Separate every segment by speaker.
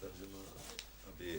Speaker 1: ترجمہ ابھی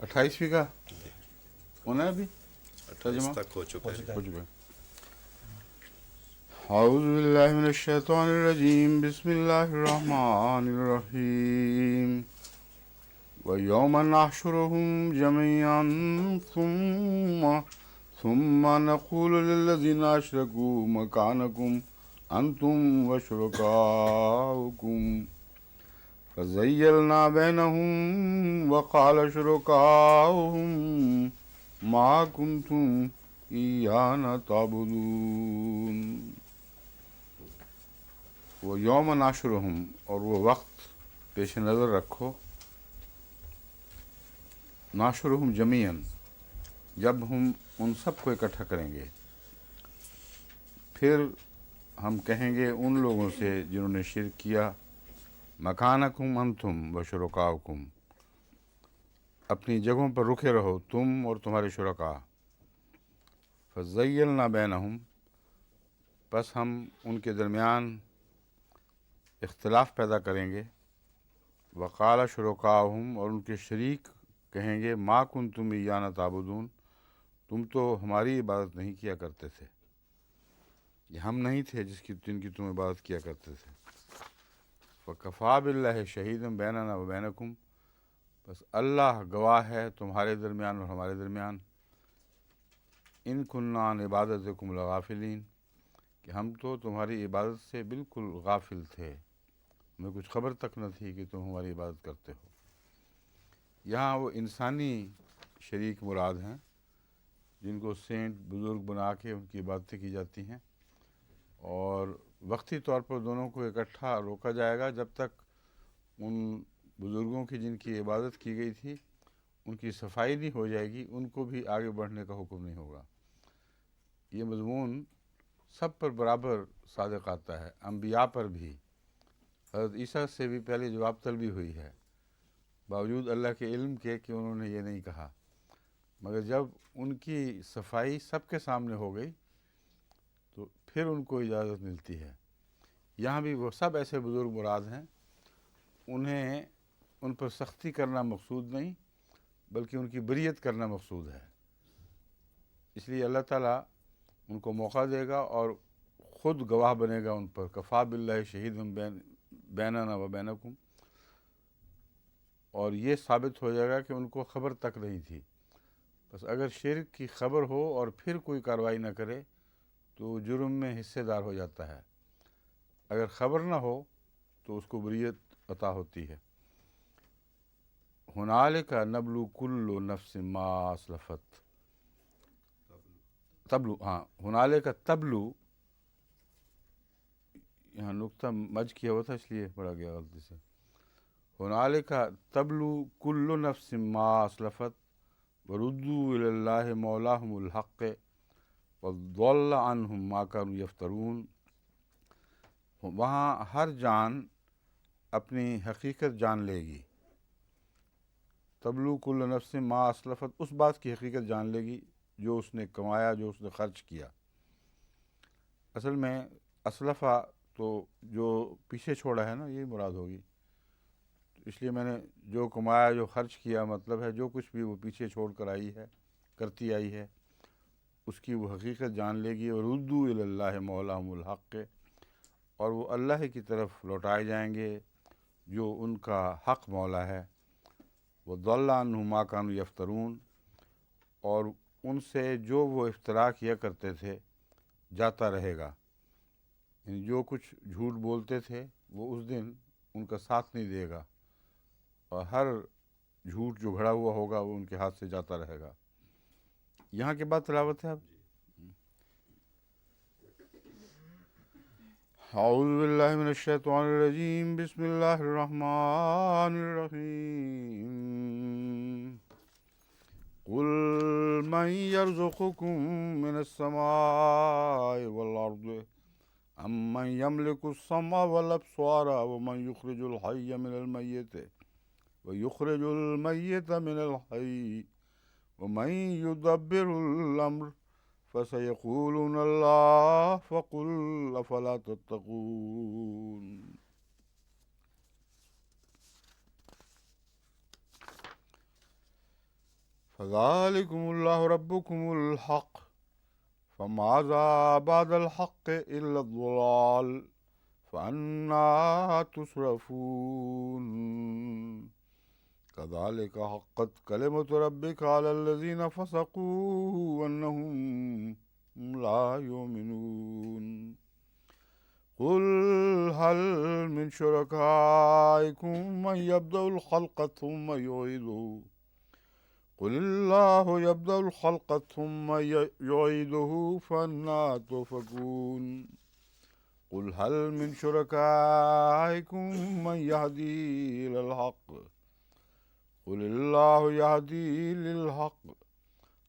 Speaker 2: 28ویں کا
Speaker 1: جی
Speaker 2: ہونا ہے ابھی
Speaker 1: 28
Speaker 2: ترجمہ
Speaker 1: تک ہو چکا ہے.
Speaker 2: ہو چکا ہے. اعوذ باللہ من الشیطان الرجیم بسم اللہ الرحمن الرحیم وَيَوْمَ نَحْشُرُهُمْ جَمِيعًا ثُمَّ نَقُولُ لِلَّذِينَ أَشْرَكُوا مَكَانَكُمْ أَنْتُمْ وَشُرَكَاؤُكُمْ فَزَيَّلْنَا بَيْنَهُمْ وَقَالَ شُرَكَاؤُهُمْ مَا كُنْتُمْ إِيَّانَا تَعْبُدُونَ. وہ یوم ناشرہم، اور وہ وقت پیش نظر رکھو، ناشرہم جمیعاً، جب ہم ان سب کو اکٹھا کریں گے. پھر ہم کہیں گے ان لوگوں سے جنہوں نے شرک کیا، مکانکم انتم و شرکاؤکم، اپنی جگہوں پر رکے رہو تم اور تمہارے شرکاء. فزیلنا بینہم، پس ہم ان کے درمیان اختلاف پیدا کریں گے. وقال شرکاؤہم، اور ان کے شریک کہیں گے، ما کنتم ایانا تعبدون، تم تو ہماری عبادت نہیں کیا کرتے تھے، یہ ہم نہیں تھے جن کی تم عبادت کیا کرتے تھے. فکفا باللہ شہیدا بیننا و بینکم، بس اللہ گواہ ہے تمہارے درمیان اور ہمارے درمیان. ان کننا عن عبادتکم لغافلین، کہ ہم تو تمہاری عبادت سے بالکل غافل تھے، ہمیں کچھ خبر تک نہ تھی کہ تم ہماری عبادت کرتے ہو. یہاں وہ انسانی شریک مراد ہیں جن کو سینٹ بزرگ بنا کے ان کی عبادتیں کی جاتی ہیں، اور وقتی طور پر دونوں کو اکٹھا روکا جائے گا جب تک ان بزرگوں کی جن کی عبادت کی گئی تھی ان کی صفائی نہیں ہو جائے گی، ان کو بھی آگے بڑھنے کا حکم نہیں ہوگا. یہ مضمون سب پر برابر صادق آتا ہے، انبیاء پر بھی. حضرت عیسیٰ سے بھی پہلے جواب طلبی ہوئی ہے، باوجود اللہ کے علم کے کہ انہوں نے یہ نہیں کہا، مگر جب ان کی صفائی سب کے سامنے ہو گئی تو پھر ان کو اجازت ملتی ہے. یہاں بھی وہ سب ایسے بزرگ مراد ہیں، انہیں ان پر سختی کرنا مقصود نہیں بلکہ ان کی بریت کرنا مقصود ہے. اس لیے اللہ تعالیٰ ان کو موقع دے گا اور خود گواہ بنے گا ان پر. کفا باللہ شہیدا بیننا و بینکم، اور یہ ثابت ہو جائے گا کہ ان کو خبر تک نہیں تھی. بس اگر شرک کی خبر ہو اور پھر کوئی کارروائی نہ کرے تو جرم میں حصے دار ہو جاتا ہے، اگر خبر نہ ہو تو اس کو بریت عطا ہوتی ہے. ہنالک نبلو کل نفس ما اسلفت، تبلو، ہاں ہنالک تبلو، یہاں نقطہ مج کیا ہوا تھا اس لیے پڑھا گیا غلطی سے. ہنالک تبلو کل نفس ما اسلفت وردوا الی اللہ مولاہم الحق وضل عنہم ما کانوا یفترون. وہاں ہر جان اپنی حقیقت جان لے گی. تبلو کل نفس ما اسلفت، اس بات کی حقیقت جان لے گی جو اس نے کمایا، جو اس نے خرچ کیا. اصل میں اسلفہ تو جو پیچھے چھوڑا ہے نا، یہی مراد ہوگی. اس لیے میں نے جو کمایا، جو خرچ کیا، مطلب ہے جو کچھ بھی وہ پیچھے چھوڑ کر آئی ہے، کرتی آئی ہے، اس کی وہ حقیقت جان لے گی. اور ردوا الی اللہ مولاہم الحق، اور وہ اللہ کی طرف لوٹائے جائیں گے جو ان کا حق مولا ہے. وضل عنہم ما کانوا یفترون، اور ان سے جو وہ افترا کیا کرتے تھے جاتا رہے گا. یعنی جو کچھ جھوٹ بولتے تھے وہ اس دن ان کا ساتھ نہیں دے گا، اور ہر جھوٹ جو گھڑا ہوا ہوگا وہ ان کے ہاتھ سے جاتا رہے گا. یہاں کے بعد تلاوت ہے اب. اعوذ باللہ من الشیطان الرجیم بسم اللہ الرحمن الرحیم. قل من يرزقكم من السماء والأرض أمن يملك السمع والأبصار ومن يخرج الحي من الميت ويخرج الميت من الحي ومن يدبر الأمر فسيقولون الله فقل أفلا تتقون. فذلكم الله ربكم الحق فماذا بعد الحق إلا الضلال فأنا تصرفون. كذلك حقت كلمة ربك على الذين فسقوا أنهم لا يؤمنون. قل هل من شركائكم من يبدأ الخلق ثم يعيده قل الله يبدأ الخلق ثم يعيده فأنى تؤفكون. قل هل من شركائكم من يهدي إلى الحق قل الله يهدي للحق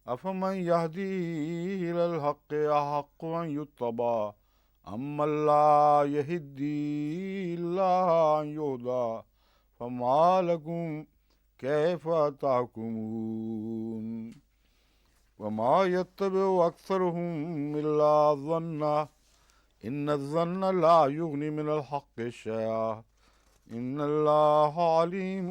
Speaker 2: أفمن يهدي إلى الحق أحق أن يتبع أمن لا يهدي إلا أن يهدى فما لكم كيف تحكمون. وما يتبع أكثرهم إلا الظن إن الظن لا يغني من الحق شيئا إن الله عليم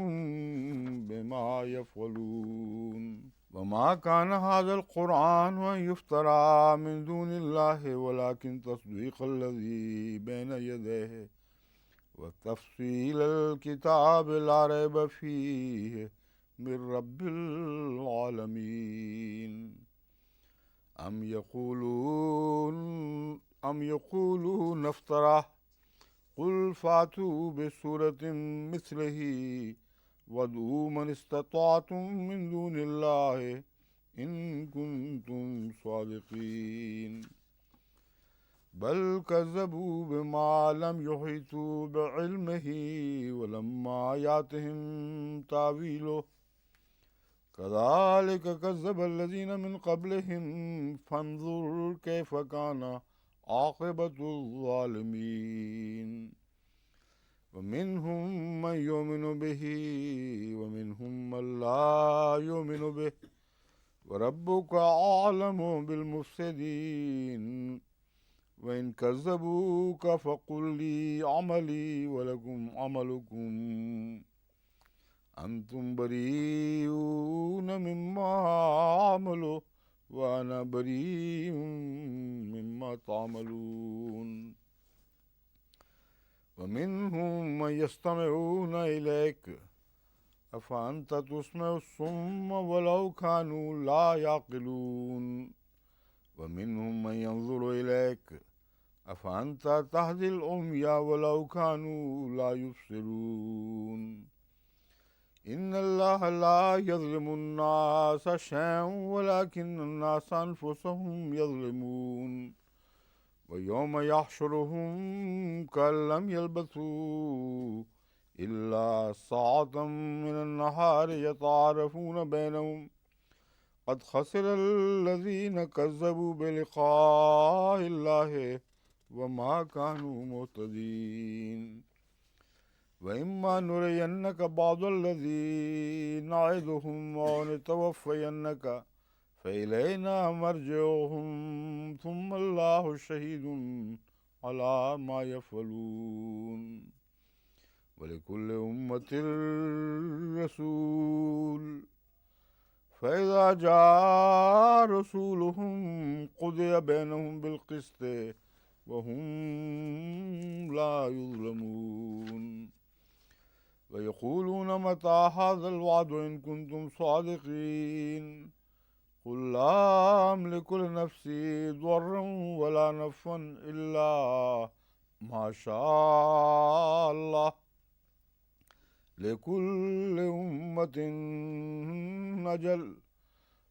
Speaker 2: بما يفعلون. وما كان هذا القرآن أن يفترى من دون الله ولكن تصديق الذي بين يديه وتفصيل الكتاب لا ريب فيه من رب العالمين. أم يقولون افتراه قل فاتوا بسورة مثله وادعوا من استطعتم من دون الله إن كنتم صادقين. بل كذبوا بما لم يحيطوا بعلمه ولما يأتهم تأويله كذلك كذب الذين من قبلهم فانظر كيف كان عاقبة الظالمين. ومنهم من يؤمن به ومنهم من لا يؤمن به وربك أعلم بالمفسدين. وإن كذبوك فقل لي عملي ولكم عملكم أنتم بريئون مما أعمل وأنا بريء مما تعملون. ومنهم من يستمعون إليك أفأنت تسمع الصم ولو كانوا لا يعقلون. ومنهم من ينظر إليك أفأنت تهدي العمي ولو كانوا لا يبصرون. إن الله لا يظلم الناس شيئا ولكن الناس أنفسهم يظلمون. ويوم يحشرهم كأن لم يلبثوا إلا ساعة من النهار يتعارفون بينهم قد خسر الذين كذبوا بلقاء الله وما كانوا مهتدين. وإما نرينك بعض الذي نعدهم أو نتوفينك فإلينا مرجعهم ثم الله شهيد على ما يفعلون. ولكل أمة رسول فإذا جاء رسولهم قضي بينهم بالقسط وهم لا يظلمون. ويقولون متى هذا الوعد إن كنتم صادقين قل لا أملك لنفسي ضرا ولا نفعا إلا ما شاء الله لكل أمة أجل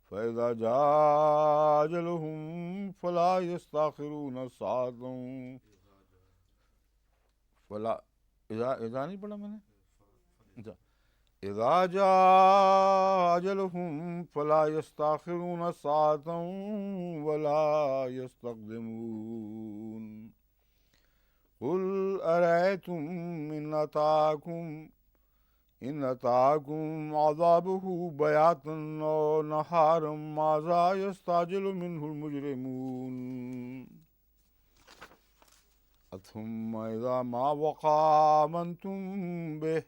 Speaker 2: فإذا جاء أجلهم فلا يستأخرون ساعة فلا إذا نہیں پڑھا میں نے إذا جاء أجلهم فلا يستأخرون ساعة ولا يستقدمون. قل أرأيتم إن أتاكم إن أتاكم عذابه بياتا أو نهارا ماذا يستعجل منه المجرمون ثم إذا ما وقع آمنتم به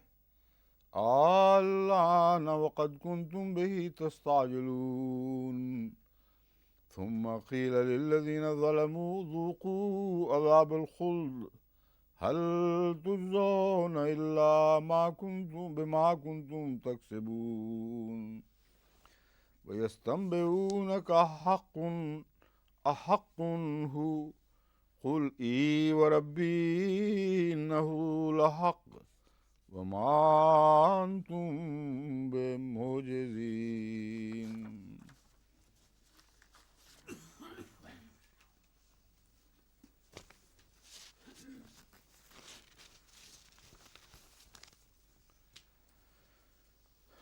Speaker 2: الآن وقد كنتم به تستعجلون ثم قيل للذين ظلموا ذوقوا عذاب الخلد هل تجزون إلا بما كنتم تكسبون ويستنبئونك أحق هو قل إي وربي إنه لحق وما أنتم بمعجزين.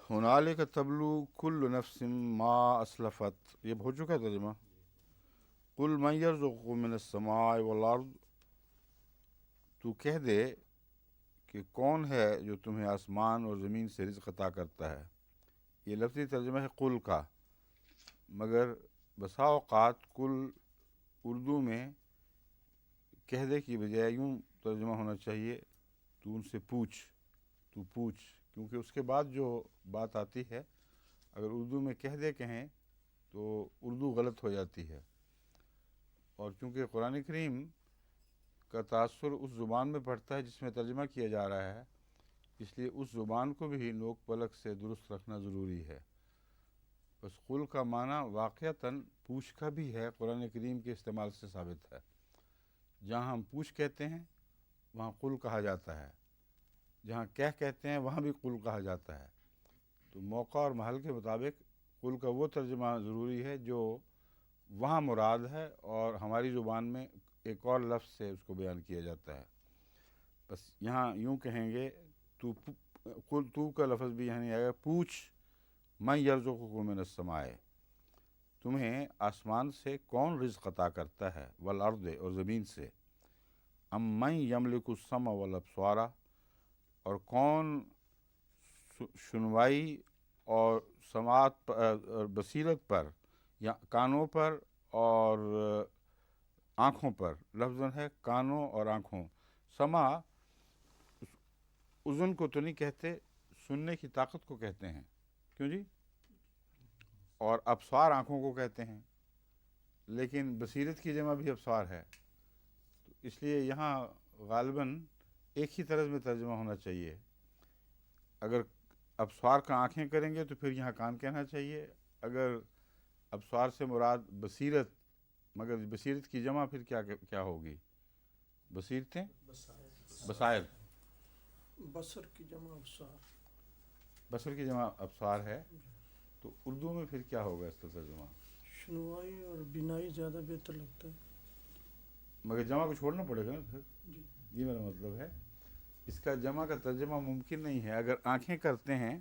Speaker 2: ہنالک تبلو کل نفس ما اسلفت، یہ ہو چکا ہے ترجمہ. قل من یرزقکم من السماء والارض، تو کہہ دے کہ کون ہے جو تمہیں آسمان اور زمین سے رزق عطا کرتا ہے. یہ لفظی ترجمہ ہے قل کا، مگر بسا اوقات کل اردو میں کہہ دے کی بجائے یوں ترجمہ ہونا چاہیے تو ان سے پوچھ، تو پوچھ، کیونکہ اس کے بعد جو بات آتی ہے اگر اردو میں کہہ دے کہیں تو اردو غلط ہو جاتی ہے. اور چونکہ قرآن کریم کا تاثر اس زبان میں پڑتا ہے جس میں ترجمہ کیا جا رہا ہے، اس لیے اس زبان کو بھی نوک پلک سے درست رکھنا ضروری ہے. بس قل کا معنی واقعتاً پوچھ کا بھی ہے، قرآن کریم کے استعمال سے ثابت ہے. جہاں ہم پوچھ کہتے ہیں وہاں قل کہا جاتا ہے، جہاں کہتے ہیں وہاں بھی قل کہا جاتا ہے. تو موقع اور محل کے مطابق قل کا وہ ترجمہ ضروری ہے جو وہاں مراد ہے، اور ہماری زبان میں ایک اور لفظ سے اس کو بیان کیا جاتا ہے. بس یہاں یوں کہیں گے قل، تو کا لفظ بھی یہاں نہیں آئے گا. پوچھ من یرزقکم من السماء، تمہیں آسمان سے کون رزق عطا کرتا ہے، والارض، اور زمین سے. ام من یملک السمع والابصار، اور کون سنوائی اور سماعت اور بصیرت پر، یا کانوں پر اور آنکھوں پر، لفظاً ہے کانوں اور آنکھوں. سمع اذن کو تو نہیں کہتے، سننے کی طاقت کو کہتے ہیں، کیوں جی؟ اور ابصار آنکھوں کو کہتے ہیں، لیکن بصیرت کی جمع بھی ابصار ہے. تو اس لیے یہاں غالباً ایک ہی طرز میں ترجمہ ہونا چاہیے. اگر ابصار کا آنکھیں کریں گے تو پھر یہاں کان کہنا چاہیے. اگر ابصار سے مراد بصیرت، مگر بصیرت کی جمع پھر کیا ہوگی؟ بصیرتیں، بصائر.
Speaker 3: بصر کی جمع ابصار،
Speaker 2: بصر کی جمع ابصار ہے. تو اردو میں پھر کیا ہوگا اس کا ترجمہ؟
Speaker 3: سنوائی اور بینائی زیادہ بہتر لگتا ہے.
Speaker 2: مگر جمع کو چھوڑنا پڑے گا نا پھر.
Speaker 3: جی
Speaker 2: یہ میرا مطلب ہے، اس کا جمع کا ترجمہ ممکن نہیں ہے. اگر آنکھیں کرتے ہیں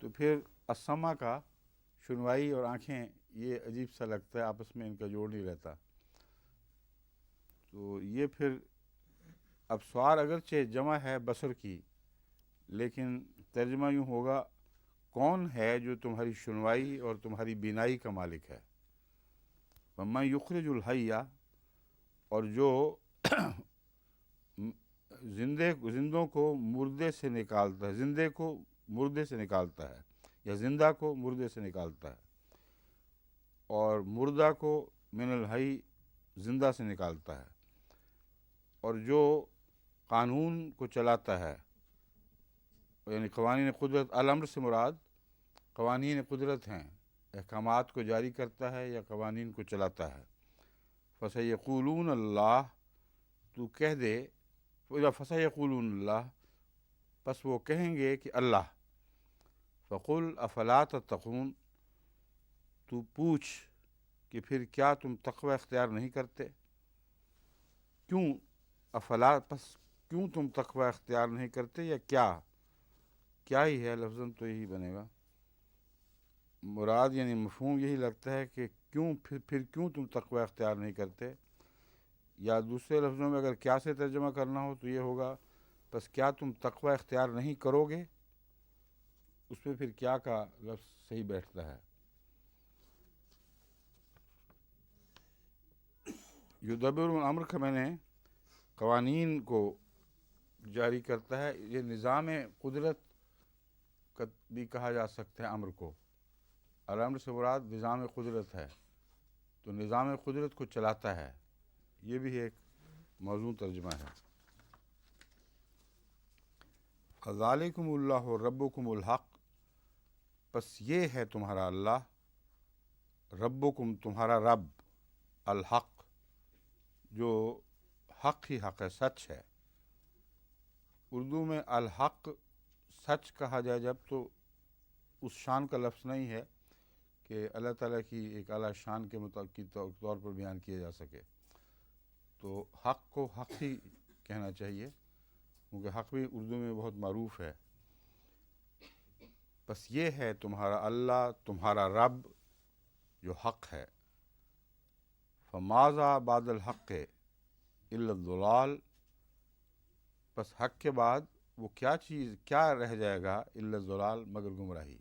Speaker 2: تو پھر السمع کا سنوائی اور آنکھیں، یہ عجیب سا لگتا ہے، آپس میں ان کا جوڑ نہیں رہتا. تو یہ پھر ابصار اگرچہ جمع ہے بصر کی، لیکن ترجمہ یوں ہوگا کون ہے جو تمہاری سنوائی اور تمہاری بینائی کا مالک ہے. وَمَن یُخْرِجُ الْحَیَّ، اور جو زندوں کو مردے سے نکالتا ہے، زندے کو مردے سے نکالتا ہے، یا زندہ کو مردے سے نکالتا ہے، اور مردہ کو من الحی، زندہ سے نکالتا ہے. اور جو قانون کو چلاتا ہے، یعنی قوانین قدرت، الامر سے مراد قوانین قدرت ہیں، احکامات کو جاری کرتا ہے یا قوانین کو چلاتا ہے. فَسَيَقُولُونَ اللہ، تو کہہ دے فَسَيَقُولُونَ اللہ، پس وہ کہیں گے کہ اللہ. فَقُلْ أَفَلَا تَتَّقُونَ، تو پوچھ کہ پھر کیا تم تقوی اختیار نہیں کرتے. کیوں افلا، پس کیوں تم تقوی اختیار نہیں کرتے، یا کیا ہی ہے، لفظاً تو یہی بنے گا مراد، یعنی مفہوم یہی لگتا ہے کہ کیوں پھر کیوں تم تقوی اختیار نہیں کرتے. یا دوسرے لفظوں میں اگر کیا سے ترجمہ کرنا ہو تو یہ ہوگا پس کیا تم تقوی اختیار نہیں کرو گے. اس میں پھر کیا کا لفظ صحیح بیٹھتا ہے؟ یدبر الامر کا میں نے قوانین کو جاری کرتا ہے، یہ نظام قدرت کا بھی کہا جا سکتا ہے امر کو۔ الامر سے مراد نظام قدرت ہے، تو نظام قدرت کو چلاتا ہے، یہ بھی ایک موزوں ترجمہ ہے۔ فذالکم اللہ ربکم الحق، پس یہ ہے تمہارا اللہ، ربکم تمہارا رب، الحق جو حق ہی حق ہے، سچ ہے۔ اردو میں الحق سچ کہا جائے جب، تو اس شان کا لفظ نہیں ہے کہ اللہ تعالیٰ کی ایک اعلیٰ شان کے طور پر بیان کیا جا سکے، تو حق کو حق ہی کہنا چاہیے، کیونکہ حق بھی اردو میں بہت معروف ہے۔ بس یہ ہے تمہارا اللہ، تمہارا رب جو حق ہے۔ فماذا بعد الحق الا الضلال، پس حق کے بعد وہ کیا رہ جائے گا، الا الضلال مگر گمراہی،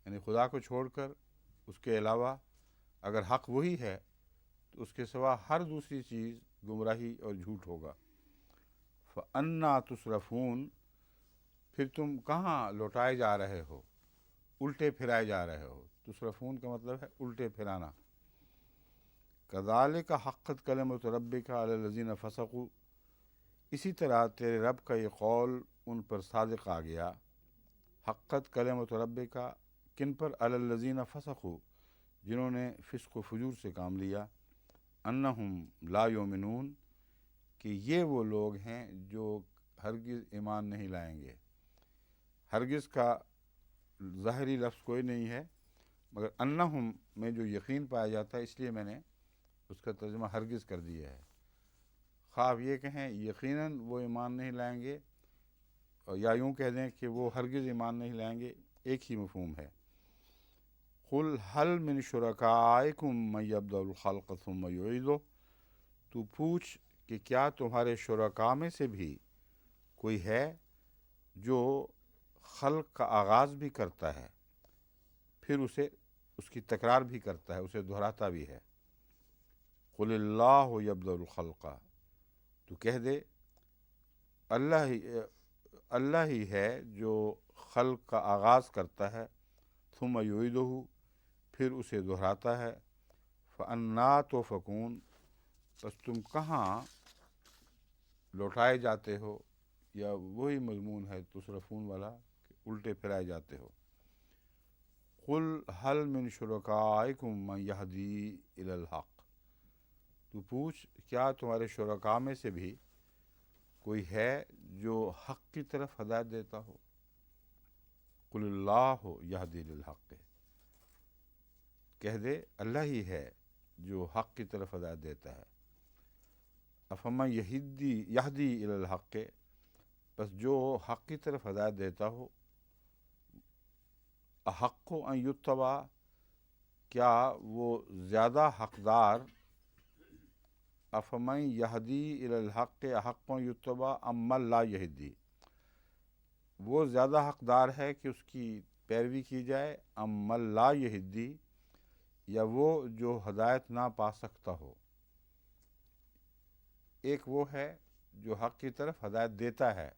Speaker 2: یعنی خدا کو چھوڑ کر اس کے علاوہ اگر حق وہی ہے تو اس کے سوا ہر دوسری چیز گمراہی اور جھوٹ ہوگا۔ فَأَنَّا تُصْرَفُونَ، پھر تم کہاں لوٹائے جا رہے ہو، الٹے پھرائے جا رہے ہو۔ تصرفون کا مطلب ہے الٹے پھرانا۔ کذالک حقت کلمۃ ربک علی الذین فسقوا، اسی طرح تیرے رب کا یہ قول ان پر صادق آ گیا۔ حقت کلمۃ ربک، کن پر؟ علی الذین فسقوا، جنہوں نے فسق و فجور سے کام لیا۔ انہم لا یؤمنون، کہ یہ وہ لوگ ہیں جو ہرگز ایمان نہیں لائیں گے۔ ہرگز کا ظاہری لفظ کوئی نہیں ہے، مگر انہم میں جو یقین پایا جاتا ہے، اس لیے میں نے اس کا ترجمہ ہرگز کر دیا ہے۔ خواہ یہ کہیں یقیناً وہ ایمان نہیں لائیں گے، یا یوں کہہ دیں کہ وہ ہرگز ایمان نہیں لائیں گے، ایک ہی مفہوم ہے۔ قل هل من شرکائکم من یبدأ الخلق ثم یعیدہ، تو پوچھ کہ کیا تمہارے شرکاء میں سے بھی کوئی ہے جو خلق کا آغاز بھی کرتا ہے، پھر اس کی تکرار بھی کرتا ہے، اسے دہراتا بھی ہے۔ قل اللہ یبدأ الخلق، تو کہہ دے اللہ ہی ہے جو خلق کا آغاز کرتا ہے، ثم یعیدہ، پھر اسے دہراتا ہے۔ فأنا تؤفکون، پس تم کہاں لوٹائے جاتے ہو، یا وہی مضمون ہے تصرفون والا کہ الٹے پھرائے جاتے ہو۔ قل هل من شرکائکم من یہدی الی الحق، تو پوچھ کیا تمہارے شرکاء میں سے بھی کوئی ہے جو حق کی طرف ہدایت دیتا ہو۔ قل اللہ یہدی للحق، کہہ دے اللہ ہی ہے جو حق کی طرف ہدایت دیتا ہے۔ افمن یہدی الی الحق، بس جو حق کی طرف ہدایت دیتا ہو، احق ان یتبع، کیا وہ زیادہ حقدار، افمن یہدی الی الحق احق ان یتبع ام من لا یہدی، وہ زیادہ حقدار ہے کہ اس کی پیروی کی جائے، ام من لا یہدی، یا وہ جو ہدایت نہ پا سکتا ہو۔ ایک وہ ہے جو حق کی طرف ہدایت دیتا ہے،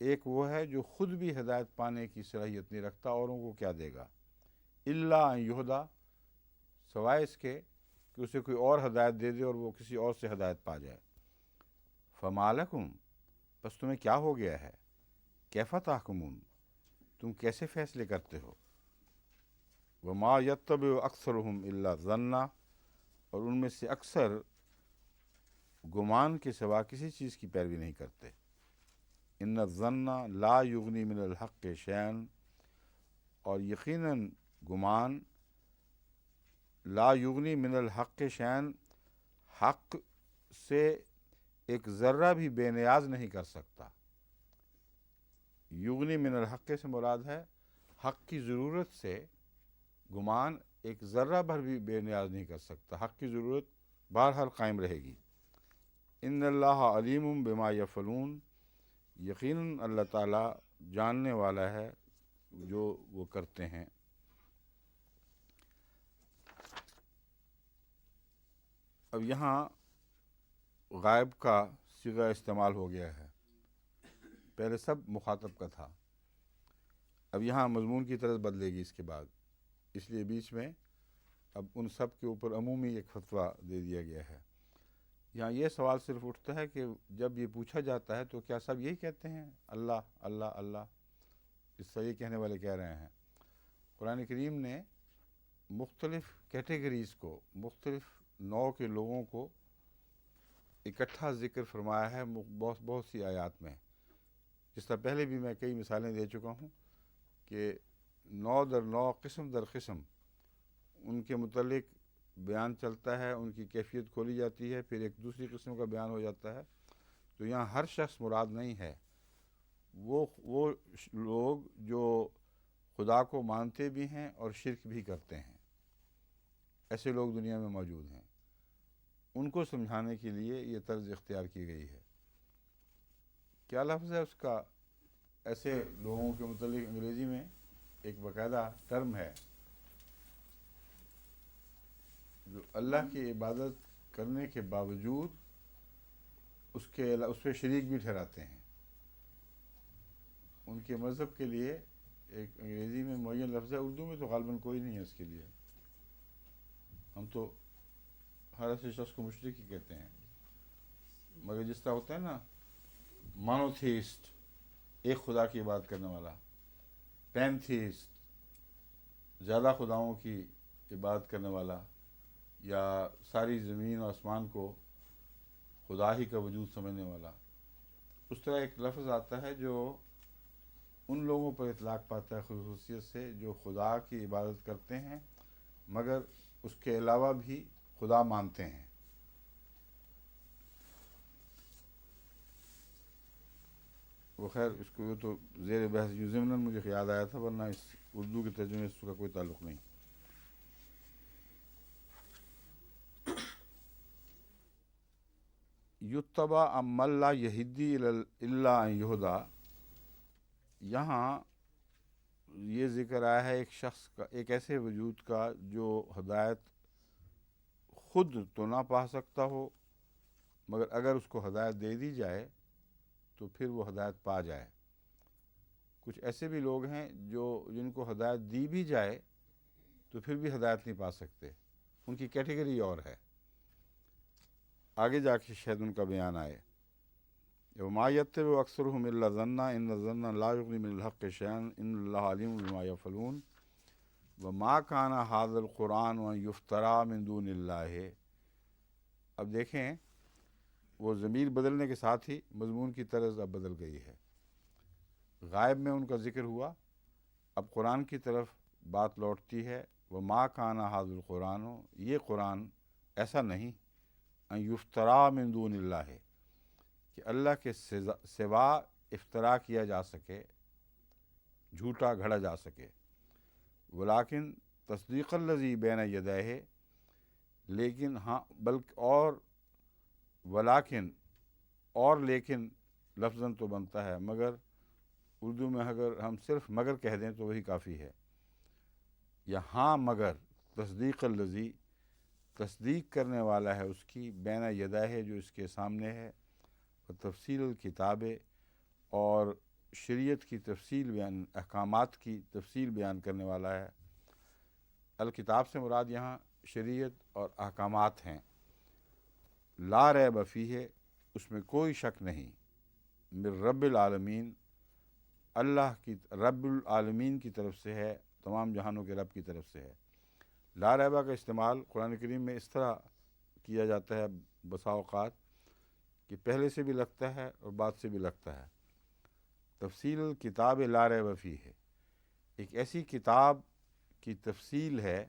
Speaker 2: ایک وہ ہے جو خود بھی ہدایت پانے کی صلاحیت نہیں رکھتا، اوروں کو کیا دے گا۔ الا ان یہدی، سوائے اس کے کہ اسے کوئی اور ہدایت دے دے اور وہ کسی اور سے ہدایت پا جائے۔ فما لکم، پس تمہیں کیا ہو گیا ہے، کیف تحکمون، تم کیسے فیصلے کرتے ہو۔ وما یتبع اکثرهم الا الظن، اور ان میں سے اکثر گمان کے سوا کسی چیز کی پیروی نہیں کرتے۔ ان الظن لا یغنی من الحق شیئا، اور یقیناً گمان لا یغنی من الحق شیئا، حق سے ایک ذرہ بھی بے نیاز نہیں کر سکتا۔ یغنی من الحق سے مراد ہے حق کی ضرورت سے گمان ایک ذرہ بھر بھی بے نیاز نہیں کر سکتا، حق کی ضرورت بہرحال قائم رہے گی۔ ان اللہ علیم بما یفعلون، یقیناً اللہ تعالیٰ جاننے والا ہے جو وہ کرتے ہیں. اب یہاں غائب کا صیغہ استعمال ہو گیا ہے. پہلے سب مخاطب کا تھا، اب یہاں مضمون کی طرز بدلے گی اس کے بعد، اس لیے بیچ میں اب ان سب کے اوپر عمومی ایک فتویٰ دے دیا گیا ہے. یہاں یہ سوال صرف اٹھتا ہے کہ جب یہ پوچھا جاتا ہے تو کیا سب یہی کہتے ہیں اللہ اللہ اللہ؟ اس سے یہ کہنے والے کہہ رہے ہیں. قرآن کریم نے مختلف کیٹیگریز کو، مختلف نوع کے لوگوں کو اکٹھا ذکر فرمایا ہے بہت سی آیات میں. جس طرح پہلے بھی میں کئی مثالیں دے چکا ہوں کہ نوع در نوع، قسم در قسم ان کے متعلق بیان چلتا ہے، ان کی کیفیت کھولی جاتی ہے، پھر ایک دوسری قسم کا بیان ہو جاتا ہے. تو یہاں ہر شخص مراد نہیں ہے، وہ لوگ جو خدا کو مانتے بھی ہیں اور شرک بھی کرتے ہیں، ایسے لوگ دنیا میں موجود ہیں. ان کو سمجھانے کے لیے یہ طرز اختیار کی گئی ہے. کیا لفظ ہے اس کا؟ ایسے لوگوں کے متعلق انگریزی میں ایک باقاعدہ ٹرم ہے جو اللہ کی عبادت کرنے کے باوجود اس پہ شریک بھی ٹھہراتے ہیں. ان کے مذہب کے لیے ایک انگریزی میں معین لفظ ہے، اردو میں تو غالباً کوئی نہیں ہے اس کے لیے. ہم تو ہر ایسے شخص کو مشرک ہی کہتے ہیں، مگر جس طرح ہوتا ہے نا مانوتھیسٹ، ایک خدا کی عبادت کرنے والا، پینتھیسٹ، زیادہ خداؤں کی عبادت کرنے والا، یا ساری زمین و آسمان کو خدا ہی کا وجود سمجھنے والا. اس طرح ایک لفظ آتا ہے جو ان لوگوں پر اطلاق پاتا ہے خصوصیت سے جو خدا کی عبادت کرتے ہیں مگر اس کے علاوہ بھی خدا مانتے ہیں. وہ خیر اس کو تو زیر بحث ضمن مجھے یاد آیا تھا، ورنہ اس اردو کے ترجمے سے اس کا کوئی تعلق نہیں. یتبع امن لا یہدی الا ان یہدا، یہاں یہ ذکر آیا ہے ایک شخص کا، ایک ایسے وجود کا جو ہدایت خود تو نہ پا سکتا ہو مگر اگر اس کو ہدایت دے دی جائے تو پھر وہ ہدایت پا جائے. کچھ ایسے بھی لوگ ہیں جن کو ہدایت دی بھی جائے تو پھر بھی ہدایت نہیں پا سکتے، ان کی کیٹیگری اور ہے، آگے جا کے شاید ان کا بیان آئے. وما یتبع اکثرهم الا ظنا ان الظن لا یغنی من الحق شیئا ان اللہ علیم بما یفعلون وما کان ھذا القرآن ان یفترى من دون اللہ. اب دیکھیں وہ ضمیر بدلنے کے ساتھ ہی مضمون کی طرز اب بدل گئی ہے. غائب میں ان کا ذکر ہوا، اب قرآن کی طرف بات لوٹتی ہے. وما کان ھذا القرآن، یہ قرآن ایسا نہیں، ان یفترى من دون اللہ، کہ اللہ کے سوا افترا کیا جا سکے، جھوٹا گھڑا جا سکے. ولیکن تصدیق الذی بین یدیہ، لیکن ہاں بلکہ ولیکن اور لیکن لفظاً تو بنتا ہے، مگر اردو میں اگر ہم صرف مگر کہہ دیں تو وہی کافی ہے. یا ہاں مگر تصدیق الذی، تصدیق کرنے والا ہے اس کی، بین یدیہ جو اس کے سامنے ہے، اور تفصیل الکتاب، اور شریعت کی تفصیل بیان، احکامات کی تفصیل بیان کرنے والا ہے. الکتاب سے مراد یہاں شریعت اور احکامات ہیں. لا ریب فیہ، اس میں کوئی شک نہیں، من رب العالمین، اللہ کی رب العالمین کی طرف سے ہے، تمام جہانوں کے رب کی طرف سے ہے. لا ریبہ کا استعمال قرآن کریم میں اس طرح کیا جاتا ہے بسا اوقات کہ پہلے سے بھی لگتا ہے اور بعد سے بھی لگتا ہے. تفصیل الکتاب لا ریب فیہ، ایک ایسی کتاب کی تفصیل ہے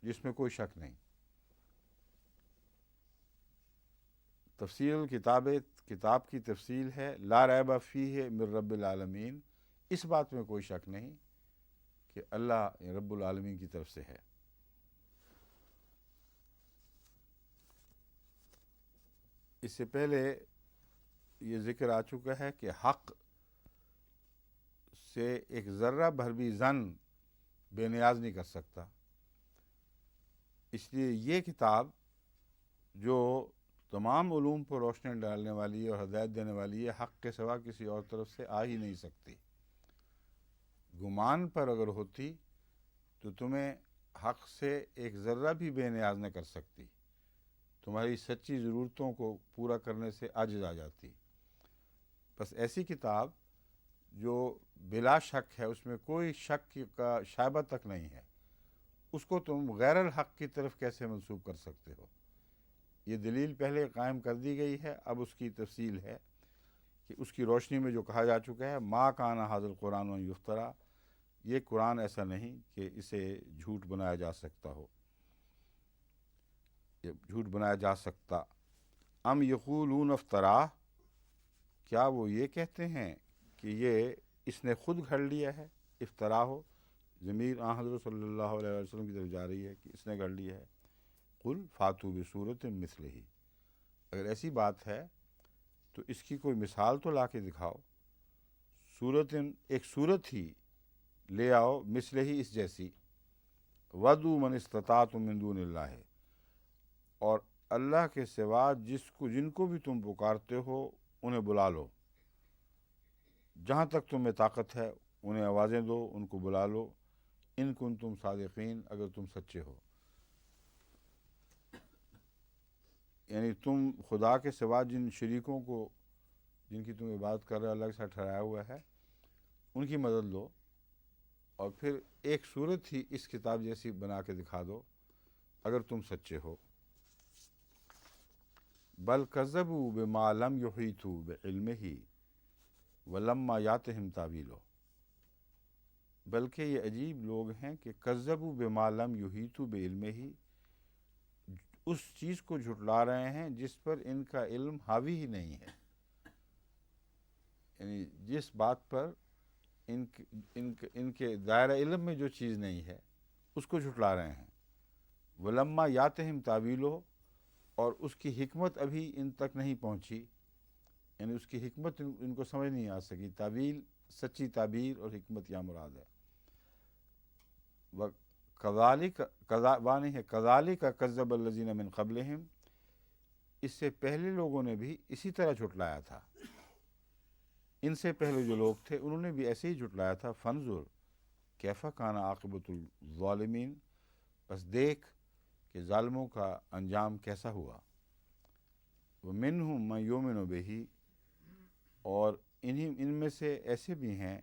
Speaker 2: جس میں کوئی شک نہیں. تفصیل الکتاب، کتاب کی تفصیل ہے، لا ریب فیہ من رب العالمین، اس بات میں کوئی شک نہیں کہ اللہ رب العالمین کی طرف سے ہے. اس سے پہلے یہ ذکر آ چکا ہے کہ حق سے ایک ذرہ بھر بھی زن بے نیاز نہیں کر سکتا۔ اس لیے یہ کتاب جو تمام علوم پر روشنی ڈالنے والی ہے اور ہدایت دینے والی ہے، حق کے سوا کسی اور طرف سے آ ہی نہیں سکتی۔ گمان پر اگر ہوتی تو تمہیں حق سے ایک ذرہ بھی بے نیاز نہ کر سکتی، تمہاری سچی ضرورتوں کو پورا کرنے سے عاجز آ جاتی۔ بس ایسی کتاب جو بلا شک ہے، اس میں کوئی شک کا شائبہ تک نہیں ہے، اس کو تم غیر الحق کی طرف کیسے منسوب کر سکتے ہو؟ یہ دلیل پہلے قائم کر دی گئی ہے، اب اس کی تفصیل ہے کہ اس کی روشنی میں جو کہا جا چکا ہے، ما کان ھذا القرآن ان یفترا، یہ قرآن ایسا نہیں کہ اسے جھوٹ بنایا جا سکتا ہو، یہ جھوٹ بنایا جا سکتا۔ ام یقولون افترا، کیا وہ یہ کہتے ہیں کہ یہ اس نے خود گھڑ لیا ہے؟ افترا ہو، ضمیر حضرت صلی اللہ علیہ وسلم کی طرف جا رہی ہے کہ اس نے گھڑ لیا ہے۔ قل فاتوا بصورت مثلہ، اگر ایسی بات ہے تو اس کی کوئی مثال تو لا کے دکھاؤ، صورت، ایک صورت ہی لے آؤ، مثلہ ہی، اس جیسی، ودعوا من استطعتم من دون اللہ، اور اللہ کے سوا جن کو بھی تم پکارتے ہو انہیں بلا لو، جہاں تک تمہیں طاقت ہے انہیں آوازیں دو، ان کو بلا لو، ان کنتم صادقین، اگر تم سچے ہو۔ یعنی تم خدا کے سوا جن شریکوں کو، جن کی تم عبادت کر رہے ہو، اللہ کے ساتھ ٹھہرایا ہوا ہے، ان کی مدد لو، اور پھر ایک صورت ہی اس کتاب جیسی بنا کے دکھا دو اگر تم سچے ہو۔ بل کذبوا بما لم یحیطوا بعلمہ ولما یاتہم تاویلہ، بلکہ یہ عجیب لوگ ہیں کہ کذبوا بما لم یحیطوا بعلمہ، اس چیز کو جھٹلا رہے ہیں جس پر ان کا علم حاوی ہی نہیں ہے، یعنی جس بات پر ان کے دائرہ علم میں جو چیز نہیں ہے اس کو جھٹلا رہے ہیں۔ ولما یاتہم تاویلہ، اور اس کی حکمت ابھی ان تک نہیں پہنچی، یعنی اس کی حکمت ان کو سمجھ نہیں آ سکی۔ تعویل سچی تعبیر اور حکمت یا مراد ہے۔ کذالک کذب الذین من قبلہم، اس سے پہلے لوگوں نے بھی اسی طرح جھٹلایا تھا، ان سے پہلے جو لوگ تھے انہوں نے بھی ایسے ہی جھٹلایا تھا۔ فانظر کیف کان عاقبۃ الظالمین، بس دیکھ کہ ظالموں کا انجام کیسا ہوا۔ ومنہم من یؤمن بہ، اور ان میں سے ایسے بھی ہیں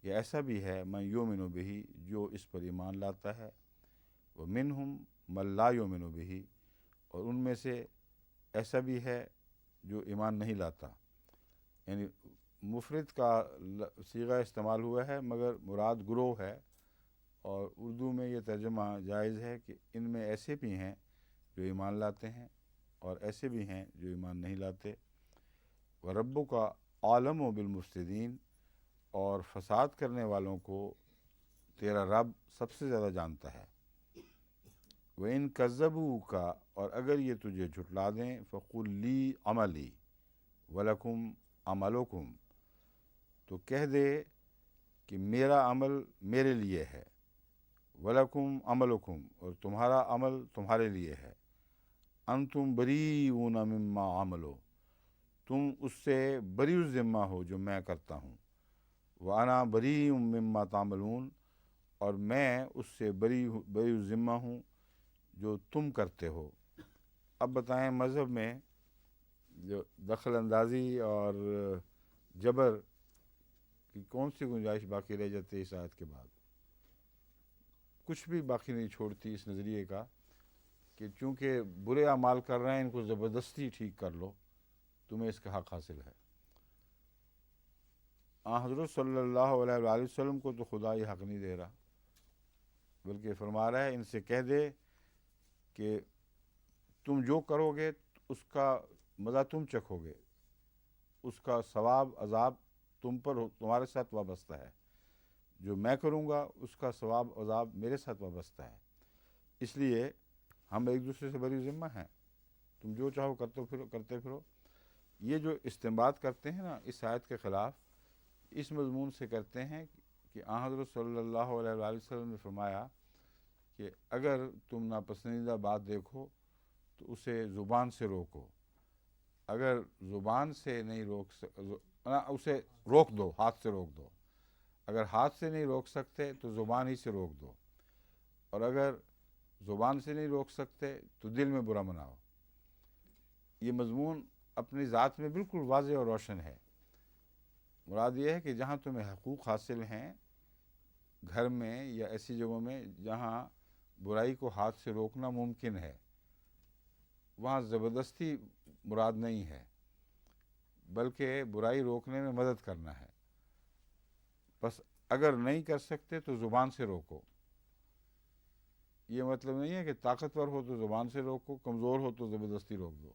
Speaker 2: یا ایسا بھی ہے، من یؤمن بہ، جو اس پر ایمان لاتا ہے، ومنہم من لا یؤمن بہ، اور ان میں سے ایسا بھی ہے جو ایمان نہیں لاتا۔ یعنی مفرد کا صیغہ استعمال ہوا ہے مگر مراد گروہ ہے، اور اردو میں یہ ترجمہ جائز ہے کہ ان میں ایسے بھی ہیں جو ایمان لاتے ہیں اور ایسے بھی ہیں جو ایمان نہیں لاتے۔ وَرَبُّكَ عَالَمُ بِالْمُفْسِدِينَ، اور فساد کرنے والوں کو تیرا رب سب سے زیادہ جانتا ہے۔ وَإِن كَذَّبُوكَ، اور اگر یہ تجھے جھٹلا دیں، فَقُل لِّي عَمَلِي وَلَكُمْ عَمَلُكُمْ، تو کہہ دے کہ میرا عمل میرے لیے ہے، وَلَكُمْ عَمَلُكُمْ، اور تمہارا عمل تمہارے لیے ہے۔ أَنْتُمْ بَرِيئُونَ مِمَّا عَمَلُوا، تم اس سے بری الذمہ ہو جو میں کرتا ہوں۔ وَأَنَا بَرِيءٌ مِّمَّا تَعْمَلُونَ، اور میں اس سے بری الذمہ ہوں جو تم کرتے ہو۔ اب بتائیں مذہب میں جو دخل اندازی اور جبر کی کون سی گنجائش باقی رہ جاتی ہے اس آیت کے بعد؟ کچھ بھی باقی نہیں چھوڑتی اس نظریے کا کہ چونکہ برے اعمال کر رہے ہیں ان کو زبردستی ٹھیک کر لو، تمہیں اس کا حق حاصل ہے۔ حضرت صلی اللہ علیہ وآلہ وسلم کو تو خدا یہ حق نہیں دے رہا، بلکہ فرما رہا ہے ان سے کہہ دے کہ تم جو کرو گے اس کا مزہ تم چکھو گے، اس کا ثواب عذاب تم پر تمہارے ساتھ وابستہ ہے، جو میں کروں گا اس کا ثواب عذاب میرے ساتھ وابستہ ہے، اس لیے ہم ایک دوسرے سے بری ذمہ ہیں، تم جو چاہو کرتے پھرو۔ یہ جو استنباط کرتے ہیں نا اس آیت کے خلاف، اس مضمون سے کرتے ہیں کہ آن حضرت صلی اللہ علیہ وآلہ وسلم نے فرمایا کہ اگر تم ناپسندیدہ بات دیکھو تو اسے زبان سے روکو، اگر زبان سے نہیں اسے روک دو، ہاتھ سے روک دو، اگر ہاتھ سے نہیں روک سکتے تو زبان ہی سے روک دو، اور اگر زبان سے نہیں روک سکتے تو دل میں برا مناؤ۔ یہ مضمون اپنی ذات میں بالکل واضح اور روشن ہے۔ مراد یہ ہے کہ جہاں تمہیں حقوق حاصل ہیں گھر میں یا ایسی جگہوں میں جہاں برائی کو ہاتھ سے روکنا ممکن ہے، وہاں زبردستی مراد نہیں ہے، بلکہ برائی روکنے میں مدد کرنا ہے۔ بس اگر نہیں کر سکتے تو زبان سے روکو۔ یہ مطلب نہیں ہے کہ طاقتور ہو تو زبان سے روکو، کمزور ہو تو زبردستی روک دو،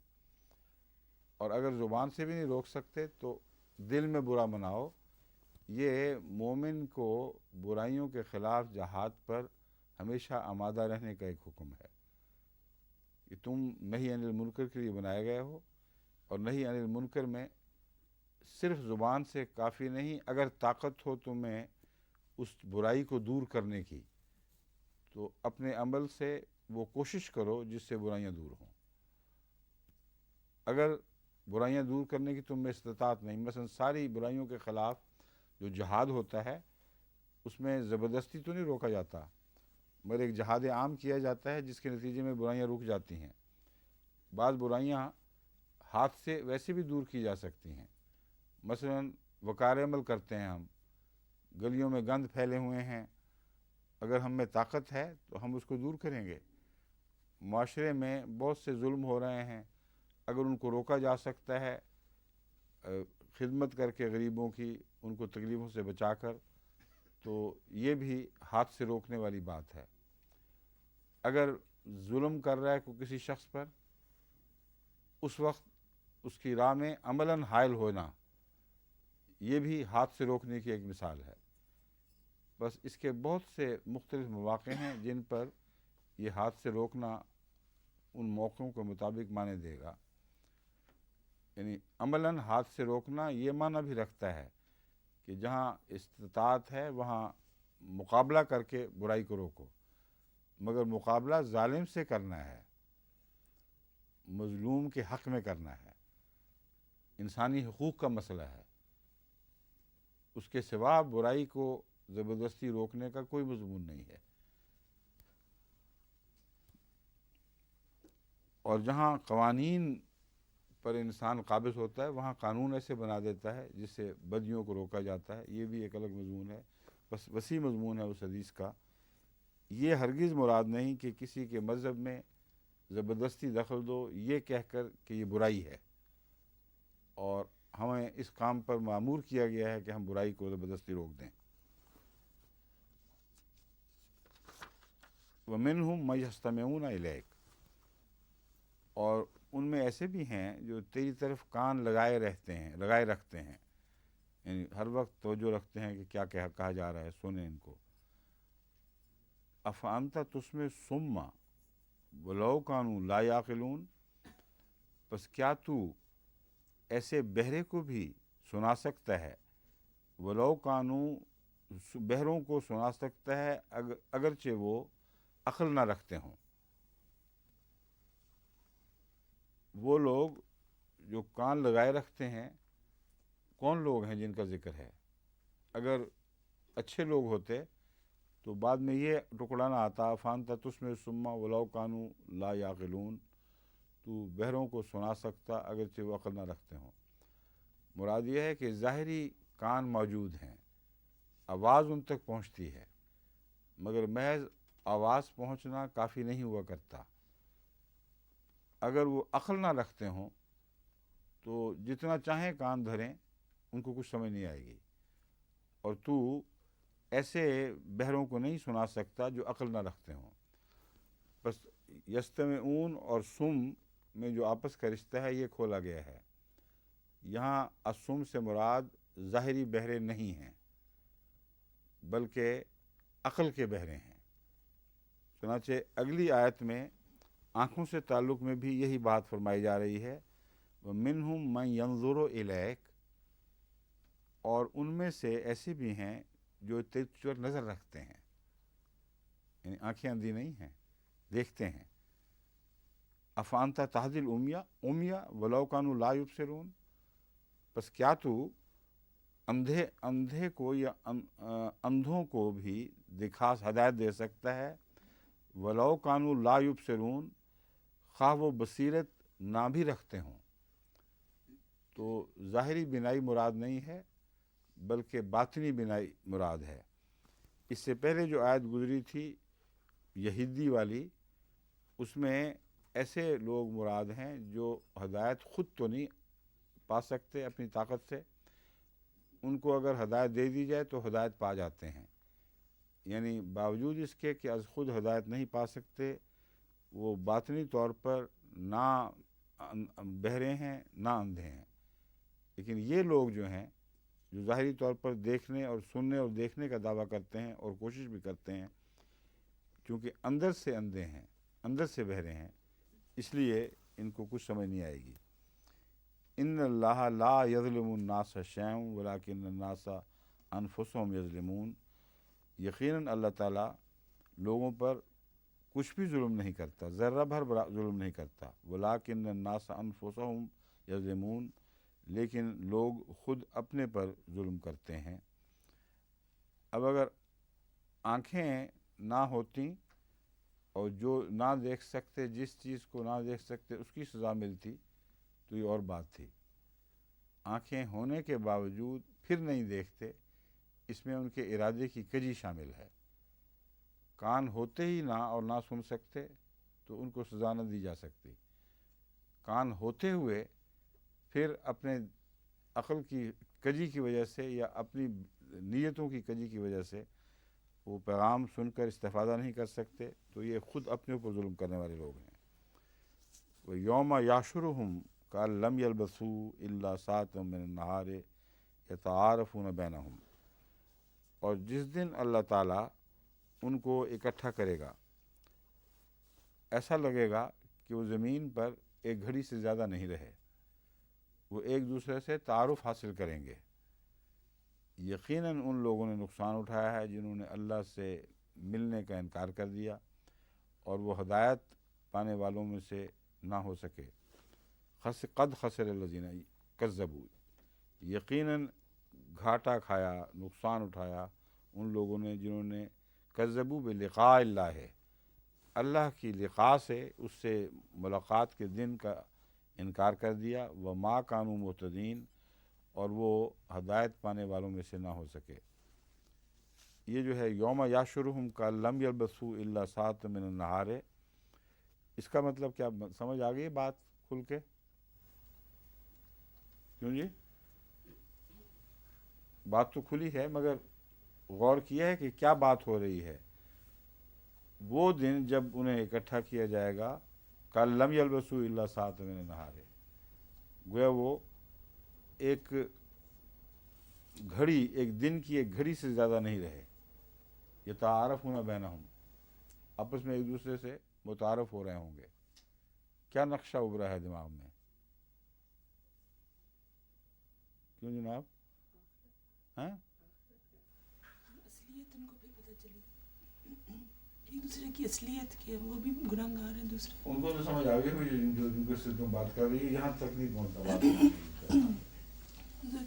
Speaker 2: اور اگر زبان سے بھی نہیں روک سکتے تو دل میں برا مناؤ۔ یہ مومن کو برائیوں کے خلاف جہاد پر ہمیشہ آمادہ رہنے کا ایک حکم ہے کہ تم نہی عن المنکر کے لیے بنائے گئے ہو، اور نہی عن المنکر میں صرف زبان سے کافی نہیں، اگر طاقت ہو تمہیں اس برائی کو دور کرنے کی تو اپنے عمل سے وہ کوشش کرو جس سے برائیاں دور ہوں۔ اگر برائیاں دور کرنے کی تم میں استطاعت نہیں، مثلا ساری برائیوں کے خلاف جو جہاد ہوتا ہے اس میں زبردستی تو نہیں روکا جاتا، مگر ایک جہاد عام کیا جاتا ہے جس کے نتیجے میں برائیاں رک جاتی ہیں۔ بعض برائیاں ہاتھ سے ویسے بھی دور کی جا سکتی ہیں، مثلا وقار عمل کرتے ہیں ہم، گلیوں میں گند پھیلے ہوئے ہیں، اگر ہم میں طاقت ہے تو ہم اس کو دور کریں گے۔ معاشرے میں بہت سے ظلم ہو رہے ہیں، اگر ان کو روکا جا سکتا ہے خدمت کر کے غریبوں کی، ان کو تکلیفوں سے بچا کر، تو یہ بھی ہاتھ سے روکنے والی بات ہے۔ اگر ظلم کر رہا ہے کوئی کسی شخص پر، اس وقت اس کی راہ میں عملاً حائل ہونا، یہ بھی ہاتھ سے روکنے کی ایک مثال ہے۔ بس اس کے بہت سے مختلف مواقع ہیں جن پر یہ ہاتھ سے روکنا ان موقعوں کے مطابق معنی دے گا۔ یعنی عملاً ہاتھ سے روکنا یہ معنی بھی رکھتا ہے کہ جہاں استطاعت ہے وہاں مقابلہ کر کے برائی کو روکو، مگر مقابلہ ظالم سے کرنا ہے، مظلوم کے حق میں کرنا ہے، انسانی حقوق کا مسئلہ ہے، اس کے سوا برائی کو زبردستی روکنے کا کوئی مضمون نہیں ہے۔ اور جہاں قوانین پر انسان قابض ہوتا ہے وہاں قانون ایسے بنا دیتا ہے جس سے بدیوں کو روکا جاتا ہے، یہ بھی ایک الگ مضمون ہے، بس وسیع مضمون ہے اس حدیث کا۔ یہ ہرگز مراد نہیں کہ کسی کے مذہب میں زبردستی دخل دو یہ کہہ کر کہ یہ برائی ہے، اور ہمیں اس کام پر مأمور کیا گیا ہے کہ ہم برائی کو زبردستی روک دیں۔ وَمِنْهُمْ مَن يَسْتَمِعُونَ إِلَيْكَ، اور ان میں ایسے بھی ہیں جو تیری طرف کان لگائے رکھتے ہیں، یعنی ہر وقت توجہ رکھتے ہیں کہ کیا کہا جا رہا ہے، سنیں ان کو۔ أَفَأَنْتَ تُسْمِعُ الصُّمَّ وَلَوْ كَانُوا لَا يَعْقِلُونَ، پس کیا تو ایسے بہرے کو بھی سنا سکتا ہے، وَلَوْ كَانُوا، بہروں کو سنا سکتا ہے اگرچہ وہ عقل نہ رکھتے ہوں۔ وہ لوگ جو کان لگائے رکھتے ہیں کون لوگ ہیں جن کا ذکر ہے؟ اگر اچھے لوگ ہوتے تو بعد میں یہ ٹکڑا نہ آتا، فَأَنْتَ تُسْمِعُ الصُّمَّ وَلَوْ كَانُوا لَا يَعْقِلُونَ، تو بہروں کو سنا سکتا اگرچہ وہ عقل نہ رکھتے ہوں۔ مراد یہ ہے کہ ظاہری کان موجود ہیں، آواز ان تک پہنچتی ہے، مگر محض آواز پہنچنا کافی نہیں ہوا کرتا۔ اگر وہ عقل نہ رکھتے ہوں تو جتنا چاہیں کان دھریں ان کو کچھ سمجھ نہیں آئے گی، اور تو ایسے بہروں کو نہیں سنا سکتا جو عقل نہ رکھتے ہوں۔ بس یستمعون اور سم میں جو آپس کا رشتہ ہے یہ کھولا گیا ہے۔ یہاں السم سے مراد ظاہری بہرے نہیں ہیں بلکہ عقل کے بہرے ہیں۔ چنانچہ اگلی آیت میں آنکھوں سے تعلق میں بھی یہی بات فرمائی جا رہی ہے، وَمِنْهُمْ مَنْ يَنْظُرُ إِلَيْكَ، اور ان میں سے ایسے بھی ہیں جو تجھ پر نظر رکھتے ہیں، یعنی آنکھیں اندھی نہیں ہیں، دیکھتے ہیں. افانتا تہدی الامیہ ولو کانوا لا یبصرون، بس کیا تو اندھے کو یا اندھوں کو بھی ہدایت دے سکتا ہے، ولو کانوا لا یبصرون، خواہ وہ بصیرت نہ بھی رکھتے ہوں. تو ظاہری بینائی مراد نہیں ہے بلکہ باطنی بینائی مراد ہے. اس سے پہلے جو آیت گزری تھی یہودی والی، اس میں ایسے لوگ مراد ہیں جو ہدایت خود تو نہیں پا سکتے اپنی طاقت سے، ان کو اگر ہدایت دے دی جائے تو ہدایت پا جاتے ہیں. یعنی باوجود اس کے کہ از خود ہدایت نہیں پا سکتے، وہ باطنی طور پر نہ بہرے ہیں نہ اندھے ہیں. لیکن یہ لوگ جو ہیں، جو ظاہری طور پر دیکھنے اور سننے اور دیکھنے کا دعویٰ کرتے ہیں اور کوشش بھی کرتے ہیں، چونکہ اندر سے اندھے ہیں، اندر سے بہرے ہیں، اس لیے ان کو کچھ سمجھ نہیں آئے گی. ان اللہ لا یظلم الناس شیئا ولکن الناس انفسهم یظلمون، یقیناً اللہ تعالیٰ لوگوں پر کچھ بھی ظلم نہیں کرتا، ذرہ بھر ظلم نہیں کرتا. ولکن الناس انفسهم یظلمون، لیکن لوگ خود اپنے پر ظلم کرتے ہیں. اب اگر آنکھیں نہ ہوتیں اور جو نہ دیکھ سکتے، جس چیز کو نہ دیکھ سکتے اس کی سزا ملتی تو یہ اور بات تھی. آنکھیں ہونے کے باوجود پھر نہیں دیکھتے، اس میں ان کے ارادے کی کجی شامل ہے. کان ہوتے ہی نہ اور نہ سن سکتے تو ان کو سزا نہ دی جا سکتی. کان ہوتے ہوئے پھر اپنے عقل کی کجی کی وجہ سے یا اپنی نیتوں کی کجی کی وجہ سے وہ پیغام سن کر استفادہ نہیں کر سکتے، تو یہ خود اپنے اوپر ظلم کرنے والے لوگ ہیں. وَيَوْمَ يَحْشُرُهُمْ كَأَن لَّمْ يَلْبَثُوا إِلَّا سَاعَةً مِّنَ النَّهَارِ يَتَعَارَفُونَ بَيْنَهُمْ، اور جس دن اللہ تعالیٰ ان کو اکٹھا کرے گا، ایسا لگے گا کہ وہ زمین پر ایک گھڑی سے زیادہ نہیں رہے، وہ ایک دوسرے سے تعارف حاصل کریں گے. یقیناً ان لوگوں نے نقصان اٹھایا ہے جنہوں نے اللہ سے ملنے کا انکار کر دیا اور وہ ہدایت پانے والوں میں سے نہ ہو سکے. قد خسر الذین کذبوا، یقیناً گھاٹا کھایا، نقصان اٹھایا ان لوگوں نے جنہوں نے کذبوا بلقاء اللہ، اللہ کی لقاء سے، اس سے ملاقات کے دن کا انکار کر دیا. وما کانوا مہتدین، اور وہ ہدایت پانے والوں میں سے نہ ہو سکے. یہ جو ہے یوم یحشرہم کأن لم یلبثوا الا ساعۃ من النہار، اس کا مطلب کیا سمجھ آ گئی بات کھل کے؟ کیوں جی؟ بات تو کھلی ہے مگر غور کیا ہے کہ کیا بات ہو رہی ہے. وہ دن جب انہیں اکٹھا کیا جائے گا، کأن لم یلبثوا الا ساعۃ من النہار، گویا وہ ایک گھڑی، ایک دن کی ایک گھڑی سے زیادہ نہیں رہے. یتعارفون بینہم، آپس میں ایک دوسرے سے متعارف ہو رہے ہوں گے. کیا نقشہ ابھرا ہے دماغ میں؟ کیوں جناب؟ ہیں؟
Speaker 4: اصلیت ان کو پھر پتہ چلی، ایک دوسرے کی اصلیت کی، وہ بھی گناہ گار ہیں دوسرے.
Speaker 2: ان کو تو سمجھ آ گئی جو جن کو سے تم بات کر رہی ہے، یہاں تک نہیں پہنچتا بات.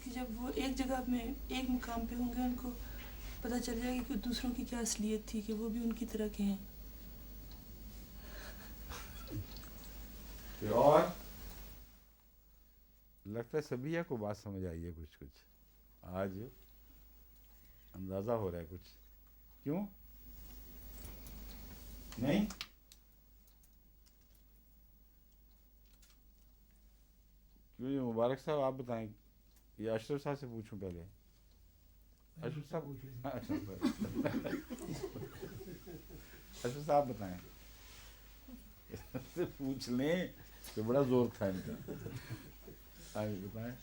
Speaker 4: کہ جب وہ ایک جگہ میں ایک مقام پہ ہوں گے، ان کو پتہ چل جائے گا کہ دوسروں کی کیا اصلیت تھی، کہ وہ بھی ان کی طرح کے ہیں.
Speaker 2: اور لگتا ہے سبیہ کو بات سمجھ آئی ہے، کچھ آج اندازہ ہو رہا ہے کچھ. کیوں نہیں؟ کیوں جی مبارک صاحب آپ بتائیں، یہ اشرف صاحب سے پوچھوں پہلے. اشرف صاحب اشرف صاحب بتائیں. پوچھ لیں تو بڑا زور تھا ان کا. آگے بتائیں.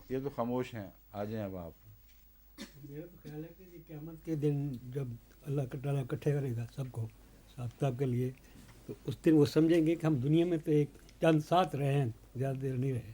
Speaker 2: یہ تو خاموش ہیں، آ جائیں اب آپ.
Speaker 5: میرا تو خیال ہے کہ قیامت کے دن جب اللہ تعالیٰ اکٹھے کرے گا سب کو حساب کتاب کے لیے، تو اس دن وہ سمجھیں گے کہ ہم دنیا میں تو ایک چند ساتھ رہے ہیں، زیادہ دیر نہیں رہے.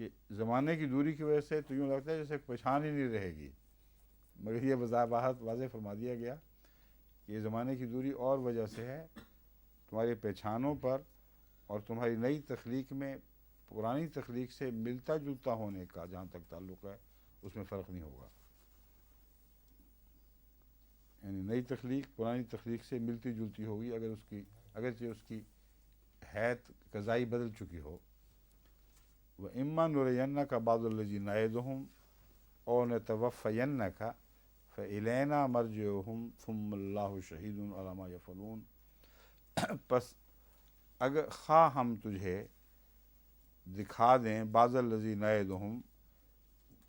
Speaker 2: کہ زمانے کی دوری کی وجہ سے تو یوں لگتا ہے جیسے پہچان ہی نہیں رہے گی، مگر یہ وضاحت واضح فرما دیا گیا کہ یہ زمانے کی دوری اور وجہ سے ہے، تمہاری پہچانوں پر اور تمہاری نئی تخلیق میں پرانی تخلیق سے ملتا جلتا ہونے کا جہاں تک تعلق ہے اس میں فرق نہیں ہوگا. یعنی نئی تخلیق پرانی تخلیق سے ملتی جلتی ہوگی اگرچہ اس کی حیت قضائی بدل چکی ہو. وَإِمَّا نُرِيَنَّكَ بَعْضَ الَّذِي نَعِدُهُمْ أَوْ نَتَوَفَّيَنَّكَ فَإِلَيْنَا مَرْجِعُهُمْ ثُمَّ اللَّهُ شَهِيدٌ عَلَىٰ مَا يَفْعَلُونَ. پس اگر خواہ ہم تجھے دکھا دیں بعض الذی نعدہم،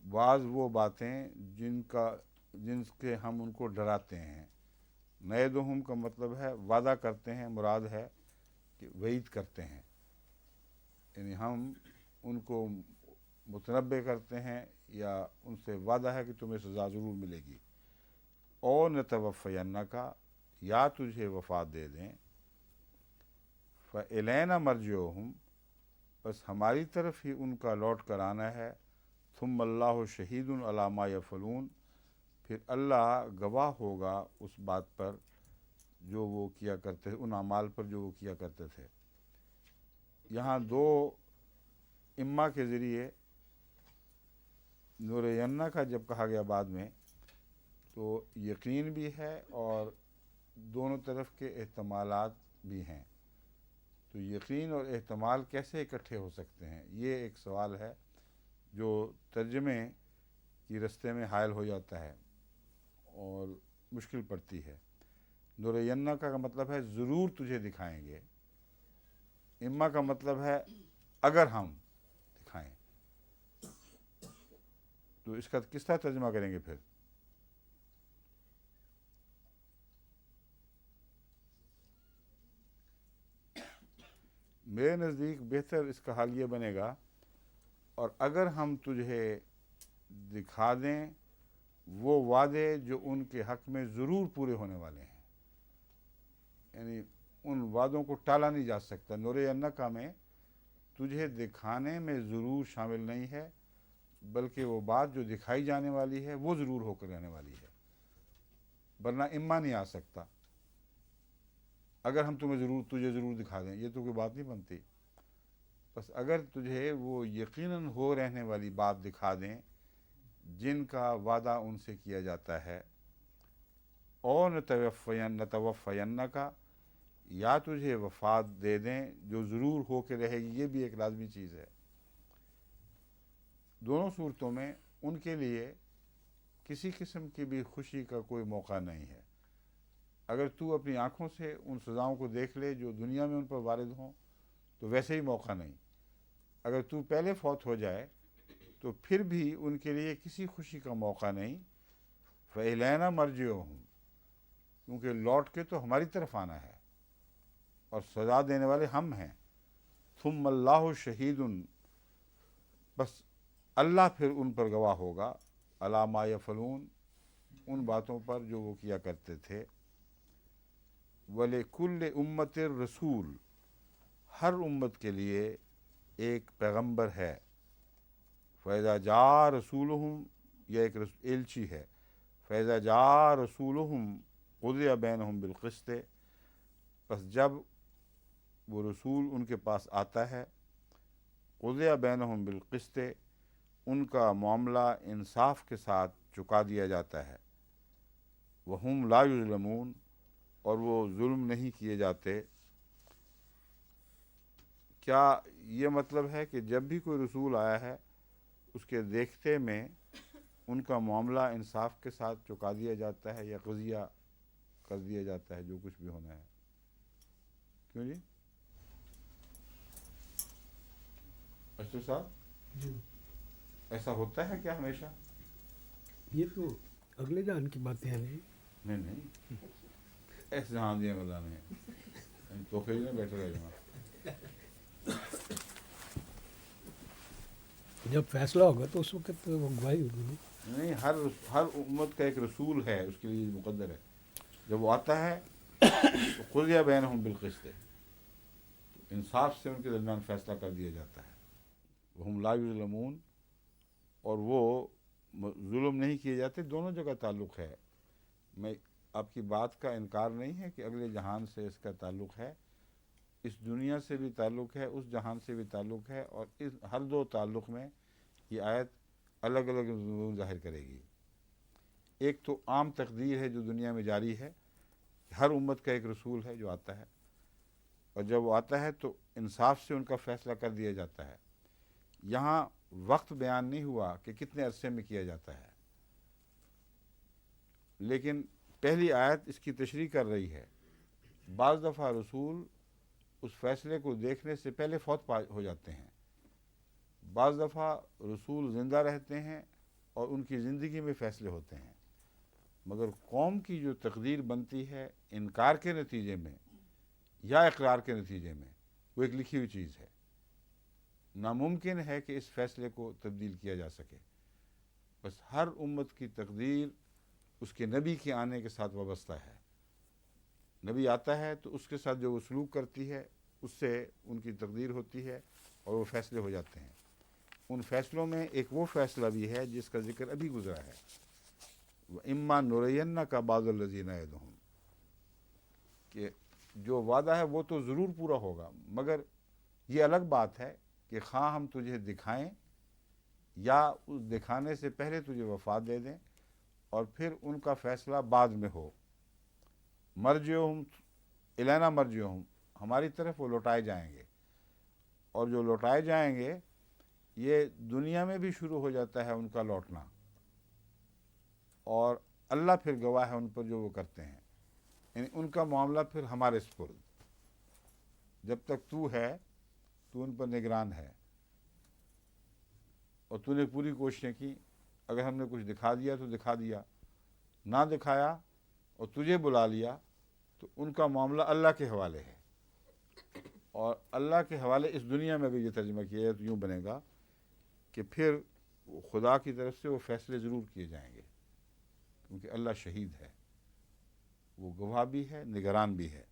Speaker 2: بعض وہ باتیں جن کے ہم ان کو ڈراتے ہیں. نعدہم کا مطلب ہے وعدہ کرتے ہیں، مراد ہے کہ وعید کرتے ہیں، یعنی ہم ان کو متنبع کرتے ہیں یا ان سے وعدہ ہے کہ تمہیں سزا ضرور ملے گی. او نتوفینک، یا تجھے وفات دے دیں. فإلینا مرجعہم، بس ہماری طرف ہی ان کا لوٹ کر آنا ہے. ثم اللہ شہید علی ما یفعلون، پھر اللہ گواہ ہوگا اس بات پر جو وہ کیا کرتے تھے، ان اعمال پر جو وہ کیا کرتے تھے. یہاں دو اما کے ذریعے نورینہ کا جب کہا گیا بعد میں تو یقین بھی ہے اور دونوں طرف کے احتمالات بھی ہیں. تو یقین اور احتمال کیسے اکٹھے ہو سکتے ہیں، یہ ایک سوال ہے جو ترجمے کی رستے میں حائل ہو جاتا ہے اور مشکل پڑتی ہے. نورینہ کا مطلب ہے ضرور تجھے دکھائیں گے، اما کا مطلب ہے اگر ہم دکھائیں. تو اس کا کس طرح ترجمہ کریں گے پھر؟ میرے نزدیک بہتر اس کا حال یہ بنے گا، اور اگر ہم تجھے دکھا دیں وہ وعدے جو ان کے حق میں ضرور پورے ہونے والے ہیں، یعنی ان وعدوں کو ٹالا نہیں جا سکتا. نورینہ میں تجھے دکھانے میں ضرور شامل نہیں ہے، بلکہ وہ بات جو دکھائی جانے والی ہے وہ ضرور ہو کر رہنے والی ہے، ورنہ اما نہیں آ سکتا. اگر ہم تجھے ضرور دکھا دیں، یہ تو کوئی بات نہیں بنتی. بس اگر تجھے وہ یقیناً ہو رہنے والی بات دکھا دیں جن کا وعدہ ان سے کیا جاتا ہے. اور نتوفینہ کا، یا تجھے وفات دے دیں جو ضرور ہو کے رہے گی، یہ بھی ایک لازمی چیز ہے. دونوں صورتوں میں ان کے لیے کسی قسم کی بھی خوشی کا کوئی موقع نہیں ہے. اگر تو اپنی آنکھوں سے ان سزاؤں کو دیکھ لے جو دنیا میں ان پر وارد ہوں تو ویسے ہی موقع نہیں. اگر تو پہلے فوت ہو جائے تو پھر بھی ان کے لیے کسی خوشی کا موقع نہیں. فإلینا مرجعہم، کیونکہ لوٹ کے تو ہماری طرف آنا ہے اور سزا دینے والے ہم ہیں. ثم اللہ شہید، بس اللہ پھر ان پر گواہ ہوگا. علی ما یفعلون، ان باتوں پر جو وہ کیا کرتے تھے. وَلِكُلِّ أُمَّةٍ رسول، ہر امت کے لیے ایک پیغمبر ہے. فَإِذَا جَاءَ رَسُولُهُمْ، یہ ایک ایلچی ہے. فَإِذَا جَاءَ رَسُولُهُمْ قُضِيَ بَيْنَهُمْ بِالْقِسْطِ، پس جب وہ رسول ان کے پاس آتا ہے، قُضِيَ بَيْنَهُمْ بِالْقِسْطِ، ان کا معاملہ انصاف کے ساتھ چکا دیا جاتا ہے. وَهُمْ لَا يُظْلَمُونَ، اور وہ ظلم نہیں کیے جاتے. کیا یہ مطلب ہے کہ جب بھی کوئی رسول آیا ہے اس کے دیکھتے میں ان کا معاملہ انصاف کے ساتھ چکا دیا جاتا ہے یا قضیہ کر دیا جاتا ہے جو کچھ بھی ہونا ہے؟ کیوں جی اشرف صاحب، ایسا ہوتا ہے کیا ہمیشہ؟
Speaker 5: یہ تو اگلے جان کی باتیں ہیں.
Speaker 2: نہیں ایسے ہاں دیا مزہ نہیں تو پھر میں بیٹھے رہے جاؤں.
Speaker 5: جب فیصلہ ہوگا تو اس وقت وہ گواہی ہوگی.
Speaker 2: نہیں، ہر امت کا ایک رسول ہے، اس کے لیے مقدر ہے. جب وہ آتا ہے تو قضیہ بینہم بالقسط، انصاف سے ان کے درمیان فیصلہ کر دیا جاتا ہے. وہم لا یظلمون، اور وہ ظلم نہیں کیے جاتے. دونوں جگہ تعلق ہے. میں آپ کی بات کا انکار نہیں ہے کہ اگلے جہان سے اس کا تعلق ہے، اس دنیا سے بھی تعلق ہے، اس جہان سے بھی تعلق ہے، اور اس ہر دو تعلق میں یہ آیت الگ الگ مضمون ظاہر کرے گی. ایک تو عام تقدیر ہے جو دنیا میں جاری ہے، ہر امت کا ایک رسول ہے جو آتا ہے، اور جب وہ آتا ہے تو انصاف سے ان کا فیصلہ کر دیا جاتا ہے. یہاں وقت بیان نہیں ہوا کہ کتنے عرصے میں کیا جاتا ہے، لیکن پہلی آیت اس کی تشریح کر رہی ہے. بعض دفعہ رسول اس فیصلے کو دیکھنے سے پہلے فوت ہو جاتے ہیں، بعض دفعہ رسول زندہ رہتے ہیں اور ان کی زندگی میں فیصلے ہوتے ہیں. مگر قوم کی جو تقدیر بنتی ہے انکار کے نتیجے میں یا اقرار کے نتیجے میں، وہ ایک لکھی ہوئی چیز ہے. ناممکن ہے کہ اس فیصلے کو تبدیل کیا جا سکے. بس ہر امت کی تقدیر اس کے نبی کے آنے کے ساتھ وابستہ ہے. نبی آتا ہے تو اس کے ساتھ جو وہ سلوک کرتی ہے اس سے ان کی تقدیر ہوتی ہے اور وہ فیصلے ہو جاتے ہیں. ان فیصلوں میں ایک وہ فیصلہ بھی ہے جس کا ذکر ابھی گزرا ہے، اما نُرِيَنَّكَ بَعْضَ الَّذِي نَعِدُهُمْ، کہ جو وعدہ ہے وہ تو ضرور پورا ہوگا، مگر یہ الگ بات ہے کہ خواہ ہم تجھے دکھائیں یا اس دکھانے سے پہلے تجھے وفات دے دیں اور پھر ان کا فیصلہ بعد میں ہو. مرجعہم الینا مرجعہم، ہماری طرف وہ لوٹائے جائیں گے، اور جو لوٹائے جائیں گے یہ دنیا میں بھی شروع ہو جاتا ہے ان کا لوٹنا، اور اللہ پھر گواہ ہے ان پر جو وہ کرتے ہیں. یعنی ان کا معاملہ پھر ہمارے سپرد. جب تک تو ہے تو ان پر نگران ہے، اور تو نے پوری کوششیں کی. اگر ہم نے کچھ دکھا دیا تو دکھا دیا، نہ دکھایا اور تجھے بلا لیا تو ان کا معاملہ اللہ کے حوالے ہے. اور اللہ کے حوالے اس دنیا میں بھی یہ ترجمہ کیا جائے تو یوں بنے گا کہ پھر خدا کی طرف سے وہ فیصلے ضرور کیے جائیں گے، کیونکہ اللہ شہید ہے، وہ گواہ بھی ہے، نگران بھی ہے.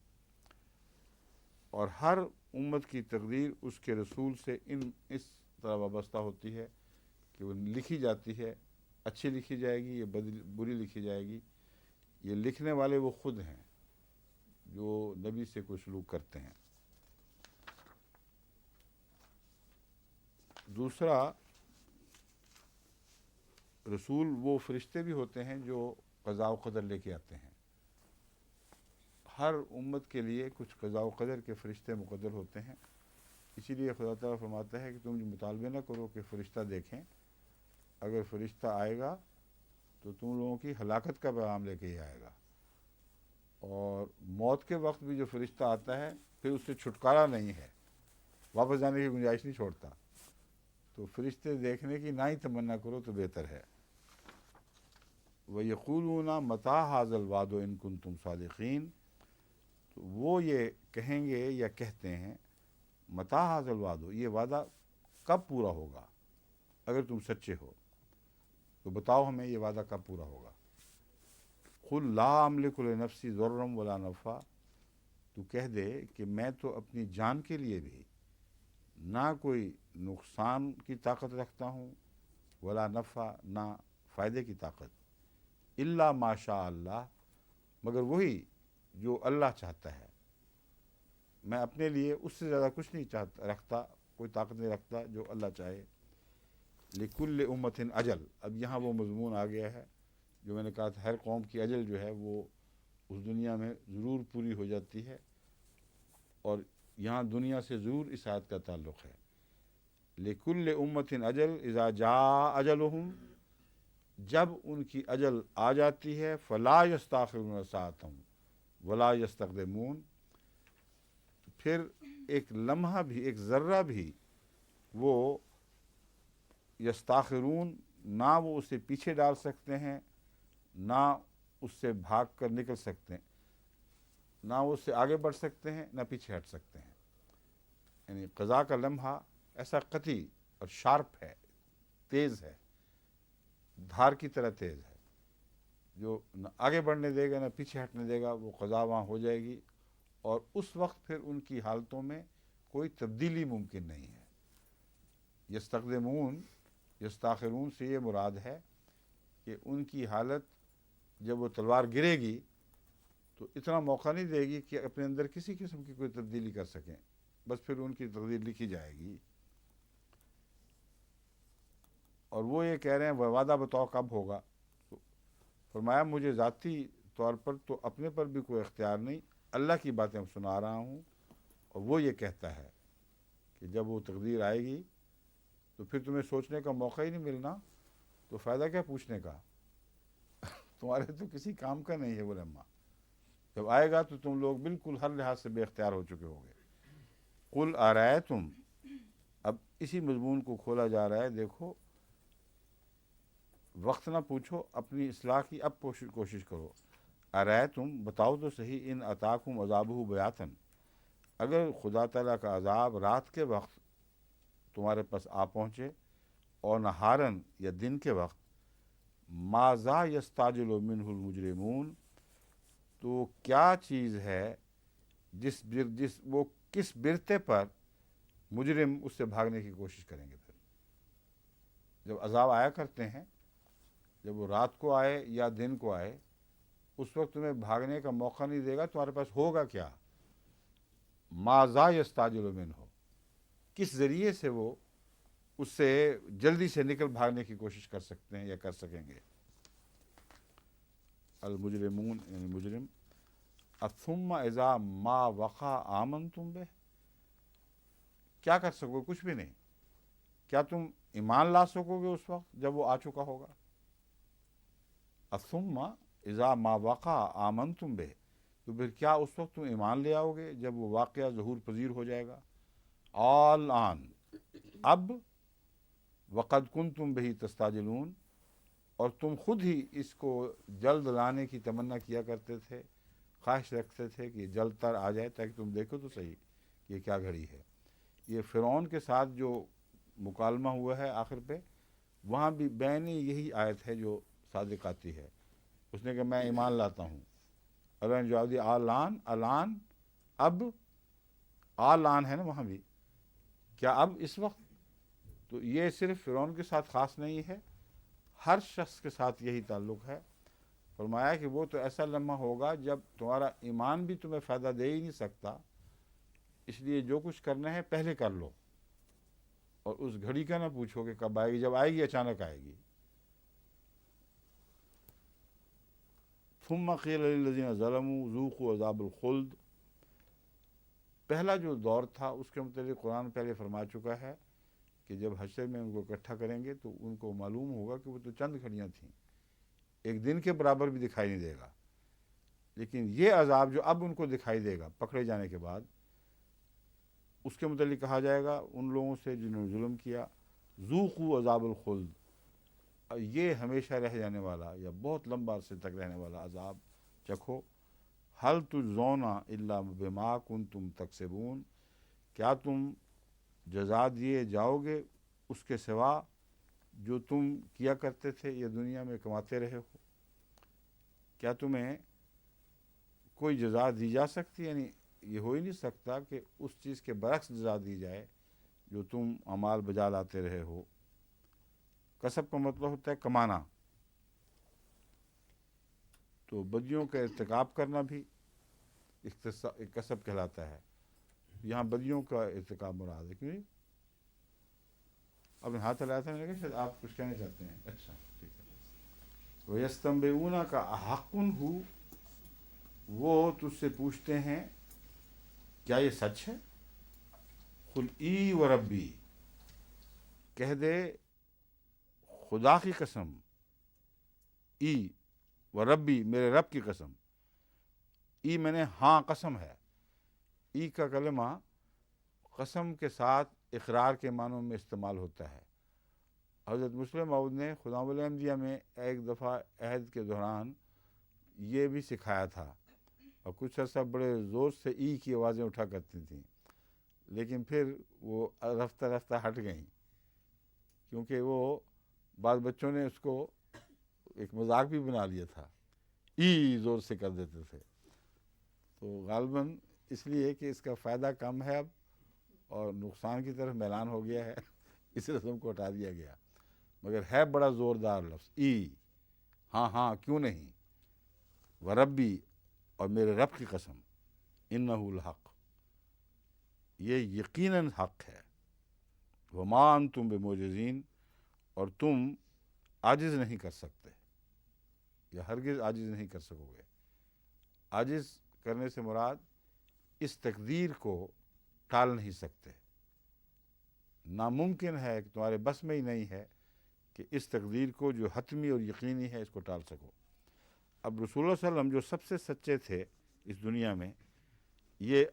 Speaker 2: اور ہر امت کی تقدیر اس کے رسول سے اس طرح وابستہ ہوتی ہے کہ وہ لکھی جاتی ہے. اچھی لکھی جائے گی یا بری لکھی جائے گی. یہ لکھنے والے وہ خود ہیں جو نبی سے کوئی سلوک کرتے ہیں. دوسرا، رسول وہ فرشتے بھی ہوتے ہیں جو قضاء و قدر لے کے آتے ہیں. ہر امت کے لیے کچھ قضاء و قدر کے فرشتے مقدر ہوتے ہیں. اسی لیے خدا تعالیٰ فرماتا ہے کہ تم مطالبہ نہ کرو کہ فرشتہ دیکھیں، اگر فرشتہ آئے گا تو تم لوگوں کی ہلاکت کا پیغام لے کے ہی آئے گا. اور موت کے وقت بھی جو فرشتہ آتا ہے پھر اس سے چھٹکارا نہیں ہے، واپس جانے کی گنجائش نہیں چھوڑتا. تو فرشتے دیکھنے کی نہ ہی تمنا کرو تو بہتر ہے. وَيَقُولُونَ مَتَىٰ هَٰذَا الْوَعْدُ إِن كُنتُمْ صَادِقِينَ، تو وہ یہ کہیں گے یا کہتے ہیں مَتَىٰ هَٰذَا الْوَعْدُ، یہ وعدہ کب پورا ہوگا اگر تم سچے ہو تو بتاؤ ہمیں یہ وعدہ کب پورا ہوگا. قُلْ لَا أَمْلِكُ لِنَفْسِي ضَرًّا وَلَا نَفْعًا، تو کہہ دے کہ میں تو اپنی جان کے لیے بھی نہ کوئی نقصان کی طاقت رکھتا ہوں، ولا نفع، نہ فائدے کی طاقت، الا ما شاء اللہ، مگر وہی جو اللہ چاہتا ہے. میں اپنے لیے اس سے زیادہ کچھ نہیں رکھتا، کوئی طاقت نہیں رکھتا جو اللہ چاہے. لکل امت اجل، اب یہاں وہ مضمون آ گیا ہے جو میں نے کہا تھا، ہر قوم کی اجل جو ہے وہ اس دنیا میں ضرور پوری ہو جاتی ہے، اور یہاں دنیا سے ضرور اس آیت کا تعلق ہے. لکل امت اجل اذا جاء اجلہم، جب ان کی اجل آ جاتی ہے، فلا یستاخرون ساعۃ ولا یستقدمون، پھر ایک لمحہ بھی، ایک ذرہ بھی وہ یستاخرون، نہ وہ اسے پیچھے ڈال سکتے ہیں، نہ اس سے بھاگ کر نکل سکتے ہیں، نہ وہ اس سے آگے بڑھ سکتے ہیں، نہ پیچھے ہٹ سکتے ہیں. یعنی قضاء کا لمحہ ایسا قطعی اور شارپ ہے، تیز ہے، دھار کی طرح تیز ہے، جو نہ آگے بڑھنے دے گا نہ پیچھے ہٹنے دے گا. وہ قضاء وہاں ہو جائے گی، اور اس وقت پھر ان کی حالتوں میں کوئی تبدیلی ممکن نہیں ہے. یستقدمون یستاخرون سے یہ مراد ہے کہ ان کی حالت جب وہ تلوار گرے گی تو اتنا موقع نہیں دے گی کہ اپنے اندر کسی قسم کی کوئی تبدیلی کر سکیں، بس پھر ان کی تقدیر لکھی جائے گی۔ اور وہ یہ کہہ رہے ہیں وعدہ بتاؤ کب ہوگا، تو فرمایا مجھے ذاتی طور پر تو اپنے پر بھی کوئی اختیار نہیں، اللہ کی باتیں سنا رہا ہوں، اور وہ یہ کہتا ہے کہ جب وہ تقدیر آئے گی تو پھر تمہیں سوچنے کا موقع ہی نہیں ملنا، تو فائدہ کیا پوچھنے کا، تمہارے تو کسی کام کا نہیں ہے وہ لمحہ، جب آئے گا تو تم لوگ بالکل ہر لحاظ سے بے اختیار ہو چکے ہوگے۔ قل ارائیتم، اب اسی مضمون کو کھولا جا رہا ہے، دیکھو وقت نہ پوچھو، اپنی اصلاح کی اب کوشش کرو۔ ارائیتم، بتاؤ تو صحیح، ان اتاکم عذابہ بیاتن، اگر خدا تعالیٰ کا عذاب رات کے وقت تمہارے پاس آ پہنچے، اور نہارن یا دن کے وقت، ماذا یستعجل منہ المجرمون، تو کیا چیز ہے جس وہ کس برتے پر مجرم اس سے بھاگنے کی کوشش کریں گے۔ پھر جب عذاب آیا کرتے ہیں، جب وہ رات کو آئے یا دن کو آئے، اس وقت تمہیں بھاگنے کا موقع نہیں دے گا، تمہارے پاس ہوگا کیا، ماذا یستعجل منہ، کس ذریعے سے وہ اس سے جلدی سے نکل بھاگنے کی کوشش کر سکتے ہیں یا کر سکیں گے۔ المجرمون یعنی مجرم، ثم اذا ما وقع آمنتم بہ، کیا کر سکو، کچھ بھی نہیں، کیا تم ایمان لا سکو گے اس وقت جب وہ آ چکا ہوگا۔ ثم اذا ما وقع آمنتم بہ، تو پھر کیا اس وقت تم ایمان لے آؤ گے جب وہ واقعہ ظہور پذیر ہو جائے گا۔ الآن، اب، وقد کنتم بہ تستعجلون، اور تم خود ہی اس کو جلد لانے کی تمنا کیا کرتے تھے، خواہش رکھتے تھے کہ جلد تر آ جائے تاکہ تم دیکھو تو صحیح کہ یہ کیا گھڑی ہے۔ یہ فرعون کے ساتھ جو مکالمہ ہوا ہے آخر پہ، وہاں بھی بینی یہی آیت ہے جو صادق آتی ہے، اس نے کہا میں ایمان لاتا ہوں، اللہ نے جواب دیا آلان، الان، اب، آلان ہے نا وہاں بھی، کیا اب اس وقت، تو یہ صرف فرعون کے ساتھ خاص نہیں ہے، ہر شخص کے ساتھ یہی تعلق ہے۔ فرمایا کہ وہ تو ایسا لمحہ ہوگا جب تمہارا ایمان بھی تمہیں فائدہ دے ہی نہیں سکتا، اس لیے جو کچھ کرنا ہے پہلے کر لو، اور اس گھڑی کا نہ پوچھو کہ کب آئے گی، جب آئے گی اچانک آئے گی۔ ثم قیل للذین ظلموا ذوقوا عذاب الخلد، پہلا جو دور تھا اس کے متعلق قرآن پہلے فرما چکا ہے کہ جب حشر میں ان کو اکٹھا کریں گے تو ان کو معلوم ہوگا کہ وہ تو چند گھڑیاں تھیں، ایک دن کے برابر بھی دکھائی نہیں دے گا، لیکن یہ عذاب جو اب ان کو دکھائی دے گا پکڑے جانے کے بعد، اس کے متعلق کہا جائے گا ان لوگوں سے جنہوں نے ظلم کیا، ذوقوا عذاب الخلد، یہ ہمیشہ رہ جانے والا یا بہت لمبا عرصے تک رہنے والا عذاب چکھو۔ هل تجزون الا بما کنتم تکسبون، کیا تم جزا دیے جاؤ گے اس کے سوا جو تم کیا کرتے تھے، یہ دنیا میں کماتے رہے ہو، کیا تمہیں کوئی جزا دی جا سکتی، یعنی یہ ہو ہی نہیں سکتا کہ اس چیز کے برعکس جزا دی جائے جو تم اعمال بجا لاتے رہے ہو۔ کسب کا مطلب ہوتا ہے کمانا، تو بدیوں کا ارتکاب کرنا بھی کسب کہلاتا ہے، یہاں بدیوں کا ارتکاب مراد ہے۔ کیوں آپ نے ہاتھ ہلایا تھا، میں نے کہا شاید آپ کچھ کہنا چاہتے ہیں، اچھا ٹھیک ہے۔ وَيَسْتَنبِئُونَ أَحَقٌّ هُوَ، وہ تجھ سے پوچھتے ہیں کیا یہ سچ ہے، قُلْ ای وَرَبِّی، کہہ دے خدا کی قسم، ای وربی، میرے رب کی قسم، ای میں نے ہاں قسم ہے، ای کا کلمہ قسم کے ساتھ اقرار کے معنوں میں استعمال ہوتا ہے۔ حضرت مسلم موعود نے خدا الاحمدیہ میں ایک دفعہ عہد کے دوران یہ بھی سکھایا تھا، اور کچھ عرصہ بڑے زور سے ای کی آوازیں اٹھا کرتی تھیں، لیکن پھر وہ رفتہ رفتہ ہٹ گئیں، کیونکہ وہ بعض بچوں نے اس کو ایک مذاق بھی بنا لیا تھا، ای زور سے کر دیتے تھے، تو غالباً اس لیے کہ اس کا فائدہ کم ہے اب اور نقصان کی طرف میلان ہو گیا ہے، اس رسم کو ہٹا دیا گیا، مگر ہے بڑا زوردار لفظ ای، ہاں ہاں کیوں نہیں، وربی اور میرے رب کی قسم، انہ الحق، یہ یقیناً حق ہے، وما انتم بمعجزین، اور تم عاجز نہیں کر سکتے، یا ہرگز عاجز نہیں کر سکو گے۔ عاجز کرنے سے مراد اس تقدیر کو ٹال نہیں سکتے، ناممکن ہے کہ تمہارے بس میں ہی نہیں ہے کہ اس تقدیر کو جو حتمی اور یقینی ہے اس کو ٹال سکو۔ اب رسول اللہ صلی اللہ علیہ وسلم جو سب سے سچے تھے اس دنیا میں، یہ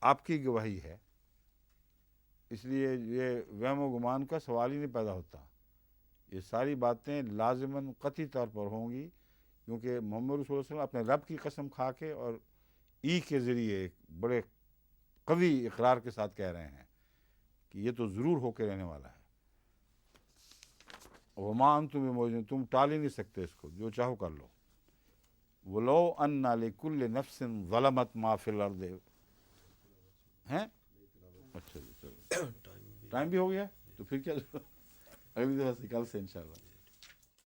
Speaker 2: آپ کی گواہی ہے، اس لیے یہ وہم و گمان کا سوال ہی نہیں پیدا ہوتا، یہ ساری باتیں لازماً قطعی طور پر ہوں گی، کیونکہ محمد رسول اللہ صلی اللہ علیہ وسلم اپنے رب کی قسم کھا کے اور ای کے ذریعے ایک بڑے قوی اقرار کے ساتھ کہہ رہے ہیں کہ یہ تو ضرور ہو کے رہنے والا ہے۔ وما انتم بمعجزین، تم ٹال ہی نہیں سکتے اس کو، جو چاہو کر لو۔ ولو ان لکل نفس ظلمت ما فی الارض، ہیں اچھا جی چلو ٹائم بھی ہو گیا، تو پھر کیا اگلی دفعہ سے کل سے انشاءاللہ